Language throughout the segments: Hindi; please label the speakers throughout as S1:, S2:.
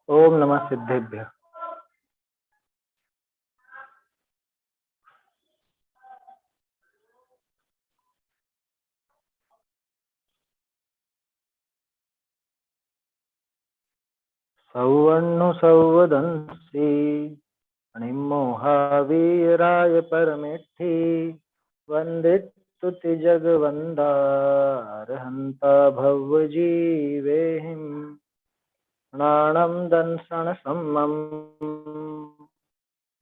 S1: ओम नमः सिद्धेभ्य। सौवर्णो सौवदंसि अणिमोहावीराय परमेष्ठि वन्दितुति जगवन्दारहन्ता भवजीवेहिं नाणं दंसण सम्मम्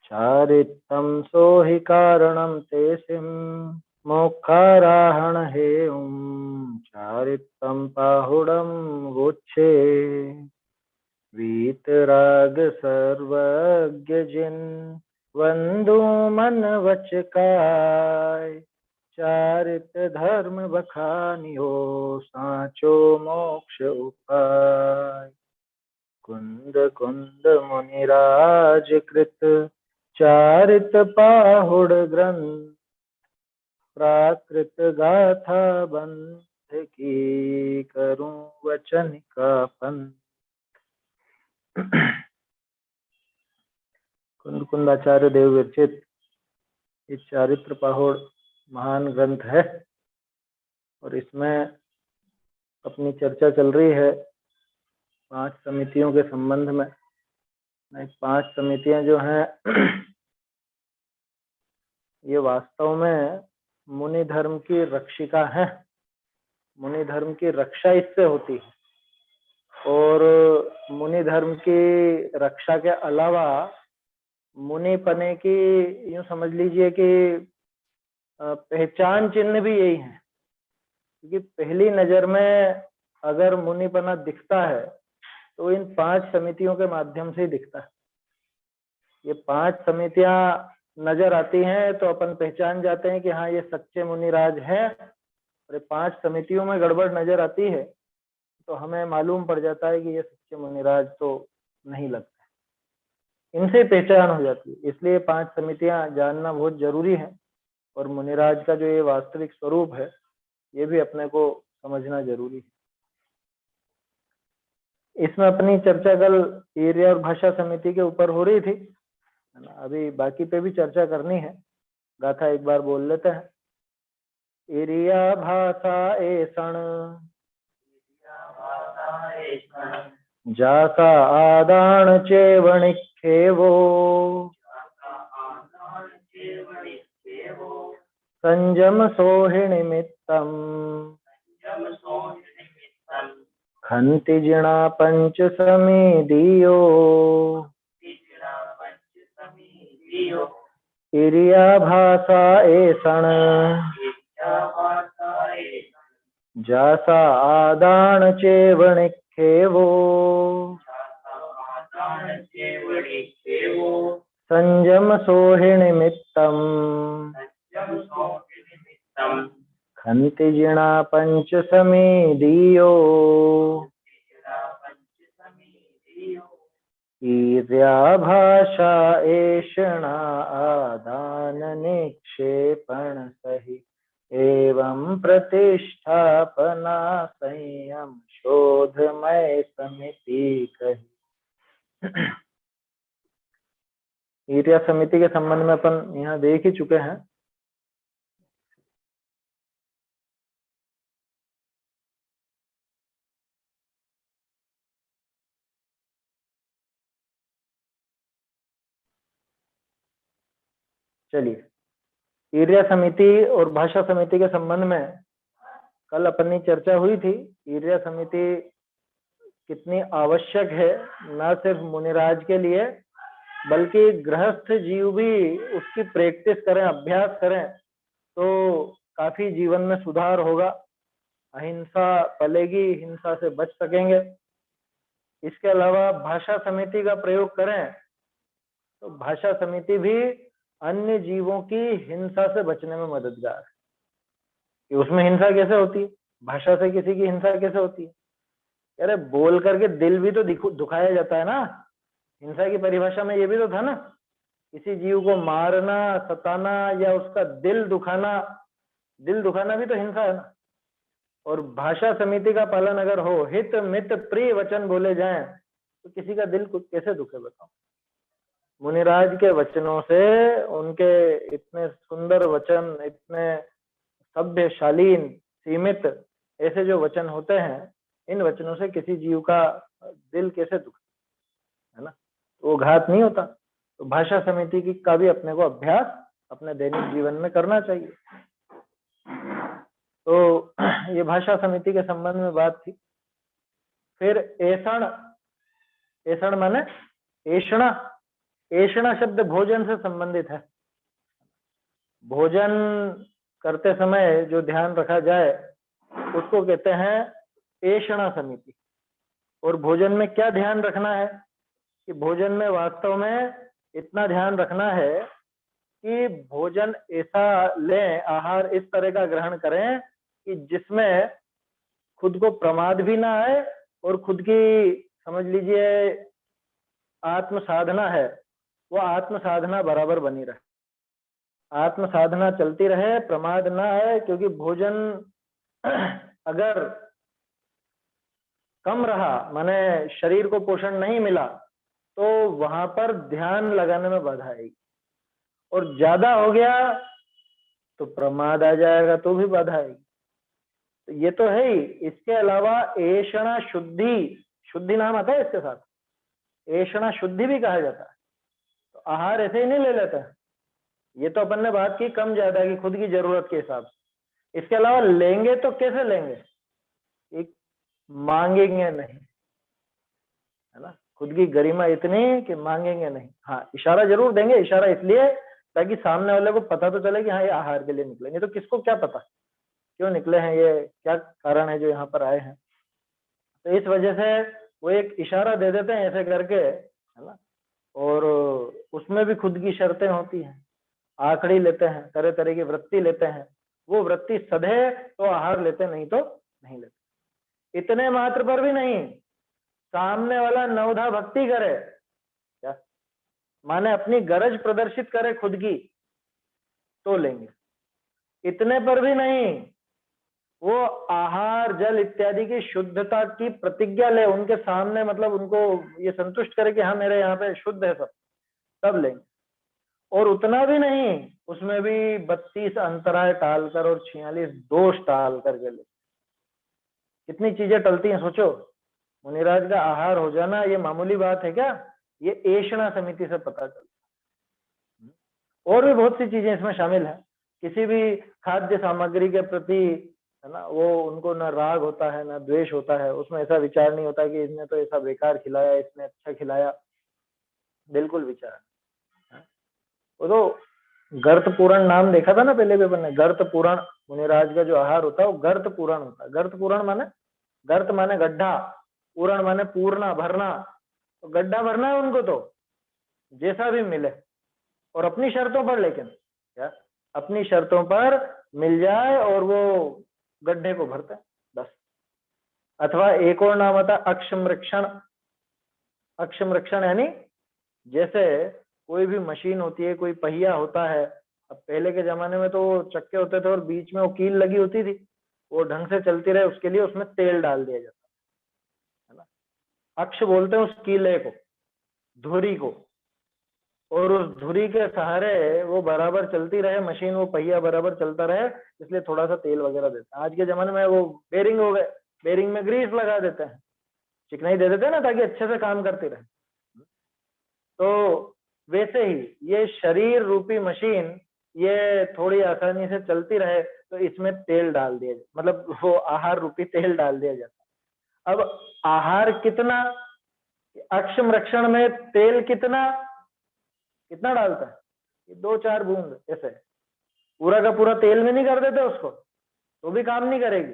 S1: चारित्तं सोहि कारणं ते सिं मोक्षाराहण हेयं चारित्तं पाहुडं गोच्छे वीतराग सर्वज्ञ जिन वंदो मन वचकाय चारित धर्म बखानियो साचो मोक्ष उपाय कुंद कुंद मुनिराज कृत चारित पाहुड़ ग्रंथ प्राकृत गाथा बंध की करूं वचन का पंथ। कुंद कुंदाचार्य देव विरचित ये चारित्र पाहुड़ महान ग्रंथ है और इसमें अपनी चर्चा चल रही है 5 समितियों के संबंध में। 5 समितियां जो हैं ये वास्तव में मुनि धर्म की रक्षिका हैं। मुनि धर्म की रक्षा इससे होती है और मुनि धर्म की रक्षा के अलावा मुनि पने की यूं समझ लीजिए कि पहचान चिन्ह भी यही है, क्योंकि पहली नजर में अगर मुनिपना दिखता है तो इन 5 समितियों के माध्यम से ही दिखता है। ये 5 समितियां नजर आती हैं तो अपन पहचान जाते हैं कि हाँ ये सच्चे मुनिराज हैं, और 5 समितियों में गड़बड़ नजर आती है तो हमें मालूम पड़ जाता है कि ये सच्चे मुनिराज तो नहीं लगते। इनसे पहचान हो जाती है, इसलिए 5 समितियां जानना बहुत जरूरी है और मुनिराज का जो ये वास्तविक स्वरूप है ये भी अपने को समझना जरूरी है। इसमें अपनी चर्चा कल एरिया और भाषा समिति के ऊपर हो रही थी, अभी बाकी पे भी चर्चा करनी है। गाथा एक बार बोल लेते हैं। एरिया भाषा ऐसण जासा आदान चेवणिखेवो संजम सोहि निमित्तम खंति जिणा पंच समीदियो इरिया भाषा ऐसण जासा आदान चेवणिखेवो संजम सोहि निमित्तम खंति जिणा पंच समीदियो ईर्या भाषा ऐषणा आदान निक्षेपण सही एवं प्रतिष्ठापना संयम शोधमय समिति कही। ईर्या समिति के संबंध में अपन यहाँ देख ही चुके हैं। चलिए, ईर्या समिति और भाषा समिति के संबंध में कल अपनी चर्चा हुई थी। ईर्या समिति कितनी आवश्यक है न सिर्फ मुनिराज के लिए बल्कि गृहस्थ जीव भी उसकी प्रैक्टिस करें, अभ्यास करें तो काफी जीवन में सुधार होगा, अहिंसा पलेगी, हिंसा से बच सकेंगे। इसके अलावा भाषा समिति का प्रयोग करें तो भाषा समिति भी अन्य जीवों की हिंसा से बचने में मददगार है। कि उसमें हिंसा कैसे होती है, भाषा से किसी की हिंसा कैसे होती है? अरे बोल करके दिल भी तो दुखाया जाता है ना। हिंसा की परिभाषा में ये भी तो था ना, किसी जीव को मारना, सताना या उसका दिल दुखाना भी तो हिंसा है ना। और भाषा समिति का पालन अगर हो, हित मित प्रिय वचन बोले जाएं तो किसी का दिल कैसे दुखे बताओ। मुनिराज के वचनों से, उनके इतने सुंदर वचन, इतने सभ्य, शालीन, सीमित ऐसे जो वचन होते हैं, इन वचनों से किसी जीव का दिल कैसे दुखे, है ना। वो घात नहीं होता। तो भाषा समिति की का भी अपने को अभ्यास अपने दैनिक जीवन में करना चाहिए। तो ये भाषा समिति के संबंध में बात थी। फिर ऐसण, ऐसण माने ऐषणा, ऐषणा शब्द भोजन से संबंधित है। भोजन करते समय जो ध्यान रखा जाए उसको कहते हैं ऐषणा समिति। और भोजन में क्या ध्यान रखना है कि भोजन में वास्तव में इतना ध्यान रखना है कि भोजन ऐसा लें, आहार इस तरह का ग्रहण करें कि जिसमें खुद को प्रमाद भी ना आए और खुद की, समझ लीजिए, आत्म साधना है वो आत्म साधना बराबर बनी रहे, आत्म साधना चलती रहे, प्रमाद ना आए। क्योंकि भोजन अगर कम रहा, माने शरीर को पोषण नहीं मिला, तो वहां पर ध्यान लगाने में बाधा आएगी। और ज्यादा हो गया तो प्रमाद आ जाएगा, तो भी बाधा आएगी। तो ये तो है ही। इसके अलावा ऐषणा शुद्धि, शुद्धि नाम आता है इसके साथ, ऐषणा शुद्धि भी कहा जाता है। तो आहार ऐसे ही नहीं ले लेते हैं। ये तो अपन ने बात की कम ज्यादा की, खुद की जरूरत के हिसाब से। इसके अलावा लेंगे तो कैसे लेंगे, एक मांगेंगे नहीं, है ना। खुद की गरिमा इतनी कि मांगेंगे नहीं। हाँ, इशारा जरूर देंगे। इशारा इसलिए ताकि सामने वाले को पता तो चले कि हाँ ये आहार के लिए निकले, नहीं तो किसको क्या पता क्यों निकले हैं, ये क्या कारण है जो यहाँ पर आए हैं। तो इस वजह से वो एक इशारा दे देते हैं ऐसे करके, है ना। और उसमें भी खुद की शर्तें होती हैं, आखड़ी लेते हैं, तरह तरह की वृत्ति लेते हैं। वो वृत्ति सधे तो आहार लेते, नहीं तो नहीं लेते। इतने मात्र पर भी नहीं, सामने वाला नवधा भक्ति करे, क्या माने अपनी गरज प्रदर्शित करे खुद की, तो लेंगे। इतने पर भी नहीं, वो आहार जल इत्यादि की शुद्धता की प्रतिज्ञा ले उनके सामने, मतलब उनको ये संतुष्ट करे कि हाँ मेरे यहाँ पे शुद्ध है सब, तब लेंगे। और उतना भी नहीं, उसमें भी 32 अंतराय टालकर और 46 दोष टाल करके ले। कितनी चीजें टलती हैं सोचो। मुनिराज का आहार हो जाना ये मामूली बात है क्या, ये ऐषणा समिति से पता चलता है। और भी बहुत सी चीजें इसमें शामिल है। किसी भी खाद्य सामग्री के प्रति, है ना, वो उनको न राग होता है न द्वेष होता है। उसमें ऐसा विचार नहीं होता कि इसने तो ऐसा बेकार खिलाया, इसने अच्छा खिलाया, बिल्कुल विचार। वो तो गर्त पूरण नाम देखा था ना पहले भी अपन ने, गर्त पूरण। मुनिराज का जो आहार होता है वो गर्त पूरण होता है। गर्त पूरण माने, गर्त माने गड्ढा, पूरण माने पूर्णा, भरना। तो गड्ढा भरना है उनको, तो जैसा भी मिले और अपनी शर्तों पर, लेकिन क्या अपनी शर्तों पर मिल जाए और वो गड्ढे को भरते हैं बस। अथवा एक और नाम आता है अक्षमरक्षण। अक्षमरक्षण यानी जैसे कोई भी मशीन होती है, कोई पहिया होता है। अब पहले के जमाने में तो चक्के होते थे और बीच में वो कील लगी होती थी, वो ढंग से चलती रहे उसके लिए उसमें तेल डाल दिया जाता है ना। अक्ष बोलते हैं उस कीले को, धुरी को। और उस धुरी के सहारे वो बराबर चलती रहे मशीन, वो पहिया बराबर चलता रहे, इसलिए थोड़ा सा तेल वगैरह देते हैं। आज के जमाने में वो बेरिंग हो गए, बेरिंग में ग्रीस लगा देते हैं, चिकनाई दे देते हैं ना, ताकि अच्छे से काम करती रहे। तो वैसे ही ये शरीर रूपी मशीन ये थोड़ी आसानी से चलती रहे, तो इसमें तेल डाल दिया जाए, मतलब वो आहार रूपी तेल डाल दिया जाता है। अब आहार कितना, अक्षम रक्षण में तेल कितना कितना डालता है, 2-4 बूंद ऐसे। पूरा का पूरा तेल में नहीं कर देते उसको, तो भी काम नहीं करेगी।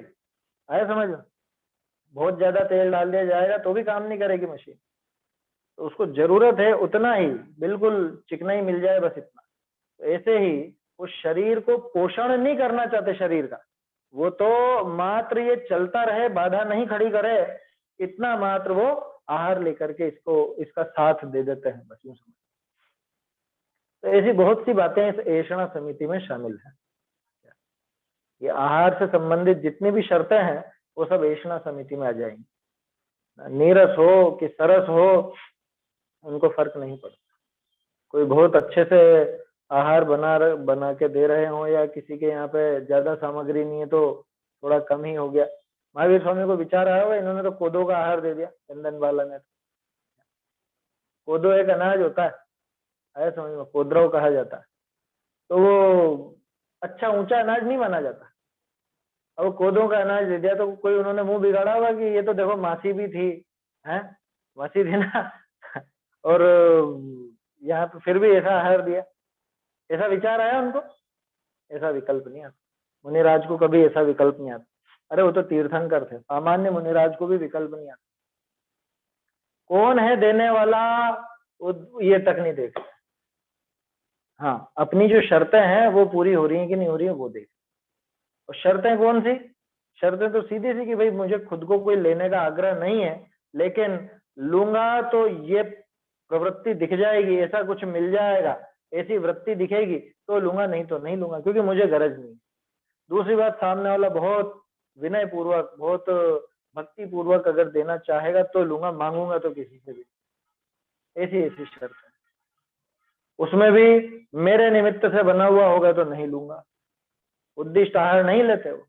S1: आया समझ में। बहुत ज्यादा तेल डाल दिया जाएगा तो भी काम नहीं करेगी मशीन। तो उसको जरूरत है उतना ही, बिल्कुल चिकनाई मिल जाए बस इतना। तो ऐसे ही वो शरीर को पोषण नहीं करना चाहते शरीर का, वो तो मात्र ये चलता रहे, बाधा नहीं खड़ी करे, इतना मात्र वो आहार लेकर के इसको, इसका साथ दे देते हैं बस, यूं समझ। तो ऐसी बहुत सी बातें इस ऐषणा समिति में शामिल है। ये आहार से संबंधित जितनी भी शर्तें हैं वो सब ऐषणा समिति में आ जाएंगी नीरस हो कि सरस हो, उनको फर्क नहीं पड़ता। कोई बहुत अच्छे से आहार बना के दे रहे हो, या किसी के यहाँ पे ज्यादा सामग्री नहीं है तो थोड़ा कम ही हो गया। महावीर स्वामी को विचार आया हुआ, इन्होंने तो कोदो का आहार दे दिया चंदन वाला ने। कोदो एक अनाज होता है, आया समझ में, कोदरव कहा जाता है, तो वो अच्छा ऊंचा अनाज नहीं माना जाता। अब कोदो का अनाज दे दिया तो कोई उन्होंने मुंह बिगाड़ा होगा कि ये तो देखो मासी भी थी, हैं, मासी थी ना और यहाँ पे फिर भी ऐसा आहार दिया। ऐसा विचार आया उनको? ऐसा विकल्प नहीं आता। मुनिराज को कभी ऐसा विकल्प नहीं आता। अरे वो तो तीर्थंकर थे, सामान्य मुनिराज को भी विकल्प नहीं आता। कौन है देने वाला, ये तक नहीं देख। हाँ, अपनी जो शर्तें हैं वो पूरी हो रही हैं कि नहीं हो रही है वो देख। और शर्तें कौन सी? शर्तें तो सीधी सी कि भाई मुझे खुद को कोई लेने का आग्रह नहीं है, लेकिन लूंगा तो ये प्रवृत्ति दिख जाएगी, ऐसा कुछ मिल जाएगा, ऐसी वृत्ति दिखेगी तो लूंगा, नहीं तो नहीं लूंगा, क्योंकि मुझे गरज नहीं। दूसरी बात, सामने वाला बहुत विनय पूर्वक, बहुत भक्ति पूर्वक अगर देना चाहेगा तो लूंगा, मांगूंगा तो किसी से भी। ऐसी ऐसी शर्त है। उसमें भी मेरे निमित्त से बना हुआ होगा तो नहीं लूंगा। उद्दिष्ट आहार नहीं लेते वो,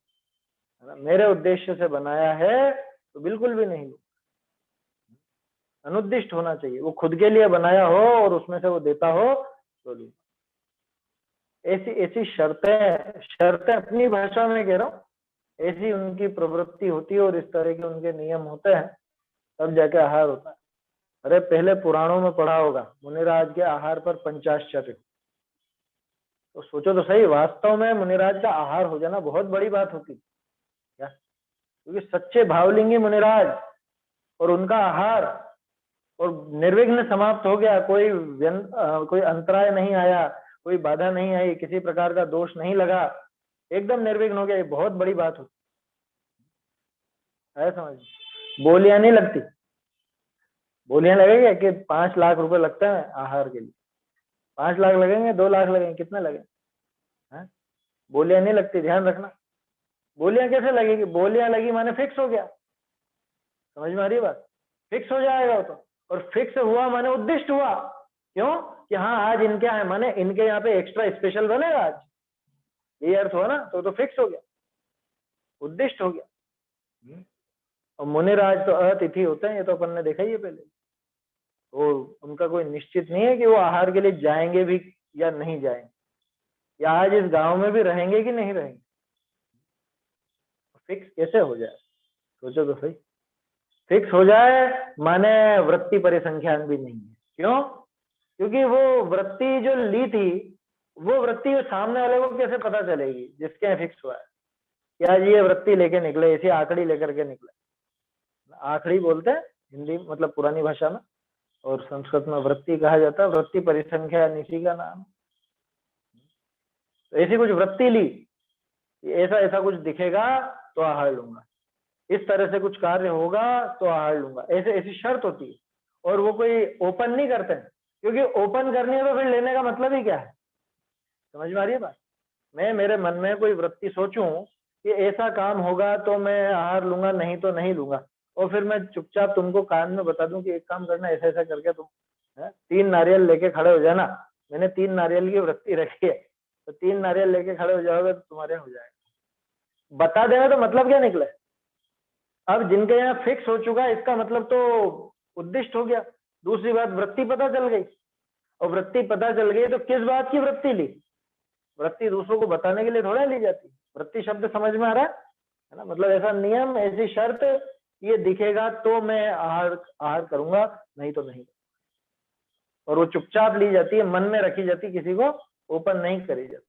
S1: मेरे उद्देश्य से बनाया है तो बिल्कुल भी नहीं लूंगा। अनुद्दिष्ट होना चाहिए, वो खुद के लिए बनाया हो और उसमें से वो देता हो तो लूंगा। ऐसी ऐसी शर्तें, शर्तें अपनी भाषा में कह रहा हूँ, ऐसी उनकी प्रवृत्ति होती है और इस तरह के उनके नियम होते हैं, तब जाके आहार होता है। अरे पहले पुराणों में पढ़ा होगा मुनिराज के आहार पर पंचाश्चर्य, तो सोचो तो सही, वास्तव में मुनिराज का आहार हो जाना बहुत बड़ी बात होती क्या, क्योंकि सच्चे भावलिंगी मुनिराज और उनका आहार, और निर्विघ्न समाप्त हो गया, कोई अंतराय नहीं आया, कोई बाधा नहीं आई, किसी प्रकार का दोष नहीं लगा, एकदम निर्विघ्न हो गया, ये बहुत बड़ी बात होती है। समझ, बोलियां नहीं लगती। बोलियां लगेगा कि 5 लाख रुपए लगते हैं आहार के लिए, 5 लाख लगेंगे, 2 लाख लगेंगे, कितने लगेंगे? बोलियां नहीं लगती, ध्यान रखना। बोलियां कैसे लगेगी? बोलियां लगी माने फिक्स हो गया। समझ में आ रही है बात? फिक्स हो जाएगा वो तो, और फिक्स हुआ माने उद्दिष्ट हुआ। क्यों? कि हाँ आज इनके यहाँ माने इनके यहाँ पे एक्स्ट्रा स्पेशल बनेगा आज, ये अर्थ हुआ ना, तो फिक्स हो गया, उद्दिष्ट हो गया। और मुनिराज तो अतिथि होते हैं, ये तो अपन ने देखा ही है पहले। वो उनका कोई निश्चित नहीं है कि वो आहार के लिए जाएंगे भी या नहीं जाएंगे, या आज इस गांव में भी रहेंगे कि नहीं रहेंगे। फिक्स कैसे हो जाए? सोचो तो सही। फिक्स हो जाए माने वृत्ति परिसंख्यान भी नहीं है। क्यों? क्योंकि वो वृत्ति जो ली थी, वो वृत्ति सामने वाले को कैसे पता चलेगी जिसके यहाँ फिक्स हुआ है कि आज ये वृत्ति लेके निकले, ऐसी आखड़ी लेकर के निकले। आखड़ी बोलते हैं हिंदी, मतलब पुरानी भाषा में, और संस्कृत में वृत्ति कहा जाता है। वृत्ति परिसंख्या इसी का नाम। तो ऐसी कुछ वृत्ति ली, ऐसा ऐसा कुछ दिखेगा तो आहार लूंगा, इस तरह से कुछ कार्य होगा तो आहार लूंगा, ऐसे ऐसी शर्त होती है। और वो कोई ओपन नहीं करते हैं, क्योंकि ओपन करनी है तो फिर लेने का मतलब ही क्या है? समझ में आ रही है बात? मैं मेरे मन में कोई वृत्ति सोचूं कि ऐसा काम होगा तो मैं आहार लूंगा, नहीं तो नहीं लूंगा, और फिर मैं चुपचाप तुमको कान में बता दूं कि एक काम करना, ऐसा ऐसा करके तुम 3 नारियल लेके खड़े हो जाना, मैंने 3 नारियल की वृत्ति रखी है, तो 3 नारियल लेके खड़े हो जाओगे तो तुम्हारे हो जाएगा। बता देना तो मतलब क्या निकले? अब जिनके यहाँ फिक्स हो चुका है, इसका मतलब तो उद्दिष्ट हो गया। दूसरी बात, वृत्ति पता चल गई, और वृत्ति पता चल गई तो किस बात की वृत्ति ली? वृत्ति दूसरों को बताने के लिए थोड़ा ली जाती। वृत्ति शब्द समझ में आ रहा है ना? मतलब ऐसा नियम, ऐसी शर्त, ये दिखेगा तो मैं आहार करूंगा, नहीं तो नहीं। और वो चुपचाप ली जाती है, मन में रखी जाती, किसी को ओपन नहीं करी जाती।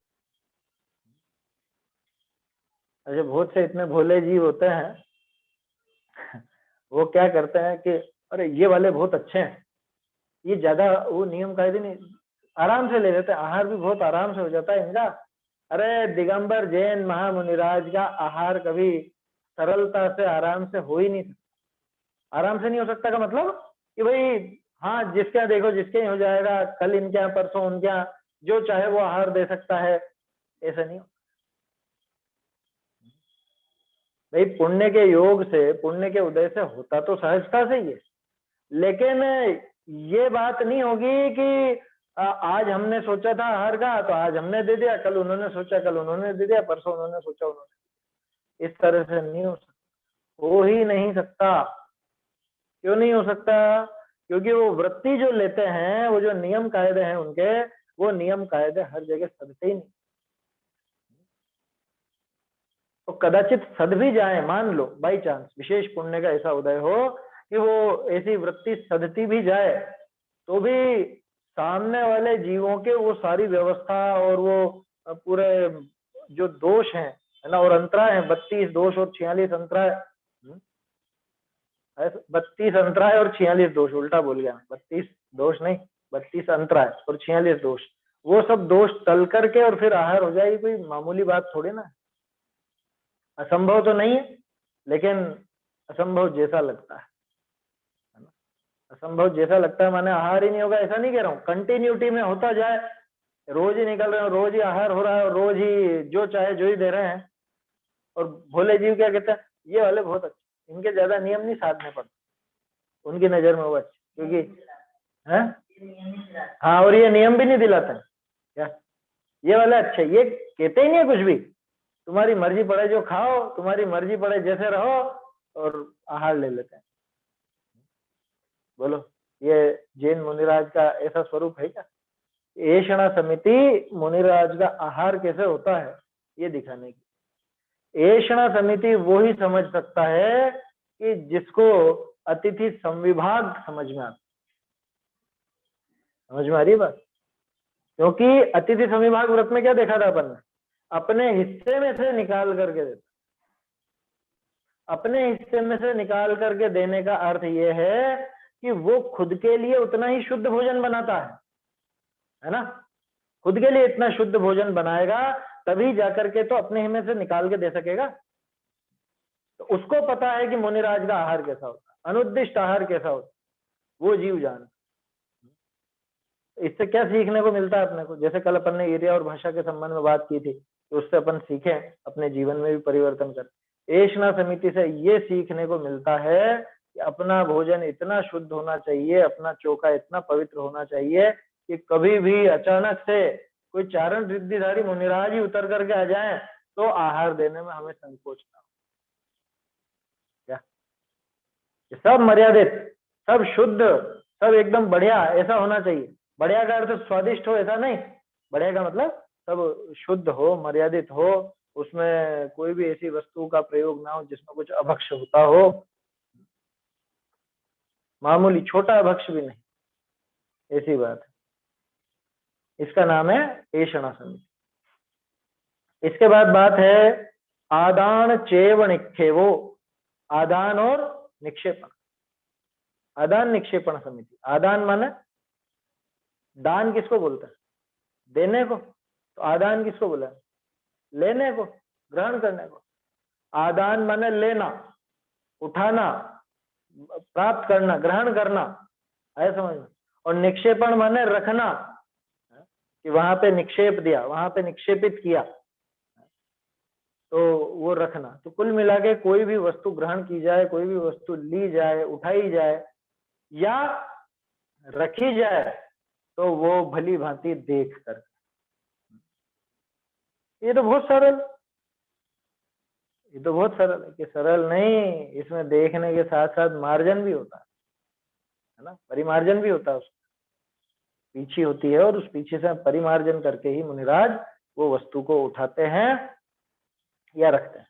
S1: अच्छा, बहुत से इतने भोले जीव होते हैं, वो क्या करते हैं कि अरे ये वाले बहुत अच्छे हैं, ये ज्यादा वो नियम कायदे नहीं, आराम से ले लेते हैं, आहार भी बहुत आराम से हो जाता है इनका। अरे दिगंबर जैन महामुनिराज का आहार कभी सरलता से, आराम से हो ही नहीं सकता। आराम से नहीं हो सकता का मतलब कि भाई हाँ जिसके यहाँ देखो, जिसके यहाँ हो जाएगा, कल इनके यहाँ, परसों उनके यहाँ, जो चाहे वो आहार दे सकता है, ऐसा नहीं। भाई पुण्य के योग से, पुण्य के उदय से होता तो सहजता से ही है, लेकिन ये बात नहीं होगी कि आज हमने सोचा था आहार का तो आज हमने दे दिया, कल उन्होंने सोचा कल उन्होंने दे दिया, परसों उन्होंने सोचा उन्होंने। इस तरह से नहीं हो सकता, हो ही नहीं सकता। क्यों नहीं हो सकता? क्योंकि वो वृत्ति जो लेते हैं, वो जो नियम कायदे हैं उनके, वो नियम कायदे हर जगह सदते ही नहीं। तो कदाचित सद भी जाए, मान लो बाई चांस विशेष पुण्य का ऐसा उदय हो कि वो ऐसी वृत्ति सदती भी जाए, तो भी सामने वाले जीवों के वो सारी व्यवस्था और वो पूरे जो दोष हैं, है ना, और अंतराय है, 32 दोष और 46 अंतराय, 32 अंतराय और 46 दोष, उल्टा बोल गया, 32 दोष नहीं, 32 अंतराय और 46 दोष, वो सब दोष टल करके और फिर आहार हो जाएगी, कोई मामूली बात थोड़ी ना। असंभव तो नहीं है, लेकिन असंभव जैसा लगता है ना। असंभव जैसा लगता है माने आहार ही नहीं होगा ऐसा नहीं कह रहा हूँ, कंटिन्यूटी में होता जाए, रोज ही निकल रहे हो, रोज ही आहार हो रहा है, रोज ही जो चाहे जो ही दे रहे हैं। और भोले जीव क्या कहते हैं, ये वाले बहुत अच्छे, इनके ज्यादा नियम नहीं साधने पड़ते, उनकी नजर में वो अच्छे, क्योंकि है, हाँ, और ये नियम भी नहीं दिलाते क्या, ये वाले अच्छे, ये कहते ही नहीं है कुछ भी, तुम्हारी मर्जी पड़े जो खाओ, तुम्हारी मर्जी पड़े जैसे रहो, और आहार ले लेते हैं। बोलो, ये जैन मुनिराज का ऐसा स्वरूप है क्या? ऐषणा समिति मुनिराज का आहार कैसे होता है ये दिखाने की। ऐषणा समिति वो ही समझ सकता है कि जिसको अतिथि संविभाग समझ में आता, समझ में आ रही है बात? क्योंकि अतिथि संविभाग व्रत में क्या देखा था अपन ने, अपने हिस्से में से निकाल करके देता, अपने हिस्से में से निकाल करके देने का अर्थ यह है कि वो खुद के लिए उतना ही शुद्ध भोजन बनाता है ना, खुद के लिए इतना शुद्ध भोजन बनाएगा तभी जाकर के तो अपने में से निकाल के दे सकेगा। तो उसको पता है कि मुनिराज का आहार कैसा होता है, अनुद्दिष्ट आहार कैसा होता है, वो जीव जान। इससे क्या सीखने को मिलता है अपने को, जैसे कल अपन ने एरिया और भाषा के संबंध में बात की थी, तो उससे अपन सीखें, अपने जीवन में भी परिवर्तन करें। ऐषणा समिति से ये सीखने को मिलता है कि अपना भोजन इतना शुद्ध होना चाहिए, अपना चोखा इतना पवित्र होना चाहिए कि कभी भी अचानक से कोई चारण रिद्धिधारी मुनिराज ही उतर करके आ जाए तो आहार देने में हमें संकोच ना हो। क्या सब मर्यादित, सब शुद्ध, सब एकदम बढ़िया ऐसा होना चाहिए। बढ़िया का अर्थ स्वादिष्ट हो ऐसा नहीं, बढ़िया का मतलब सब शुद्ध हो, मर्यादित हो, उसमें कोई भी ऐसी वस्तु का प्रयोग ना हो जिसमें कुछ अभक्ष होता हो, मामूली छोटा अभक्ष भी नहीं, ऐसी बात है। इसका नाम है ऐषणा समिति। इसके बाद बात है आदान चेव निक्षेपो, आदान और निक्षेपण, आदान निक्षेपण समिति। आदान माने दान किसको बोलते हैं, देने को, तो आदान किसको बोला, लेने को, ग्रहण करने को। आदान माने लेना, उठाना, प्राप्त करना, ग्रहण करना, है समझ में। और निक्षेपण माने रखना, कि वहां पे निक्षेप दिया, वहां पे निक्षेपित किया, तो वो रखना। तो कुल मिला के कोई भी वस्तु ग्रहण की जाए, कोई भी वस्तु ली जाए, उठाई जाए या रखी जाए, तो वो भली भांति देख कर। ये तो बहुत सरल, ये तो बहुत सरल है कि सरल नहीं, इसमें देखने के साथ साथ मार्जन भी होता है ना, परिमार्जन भी होता है, उसमें पीछे होती है और उस पीछे से परिमार्जन करके ही मुनिराज वो वस्तु को उठाते हैं या रखते हैं।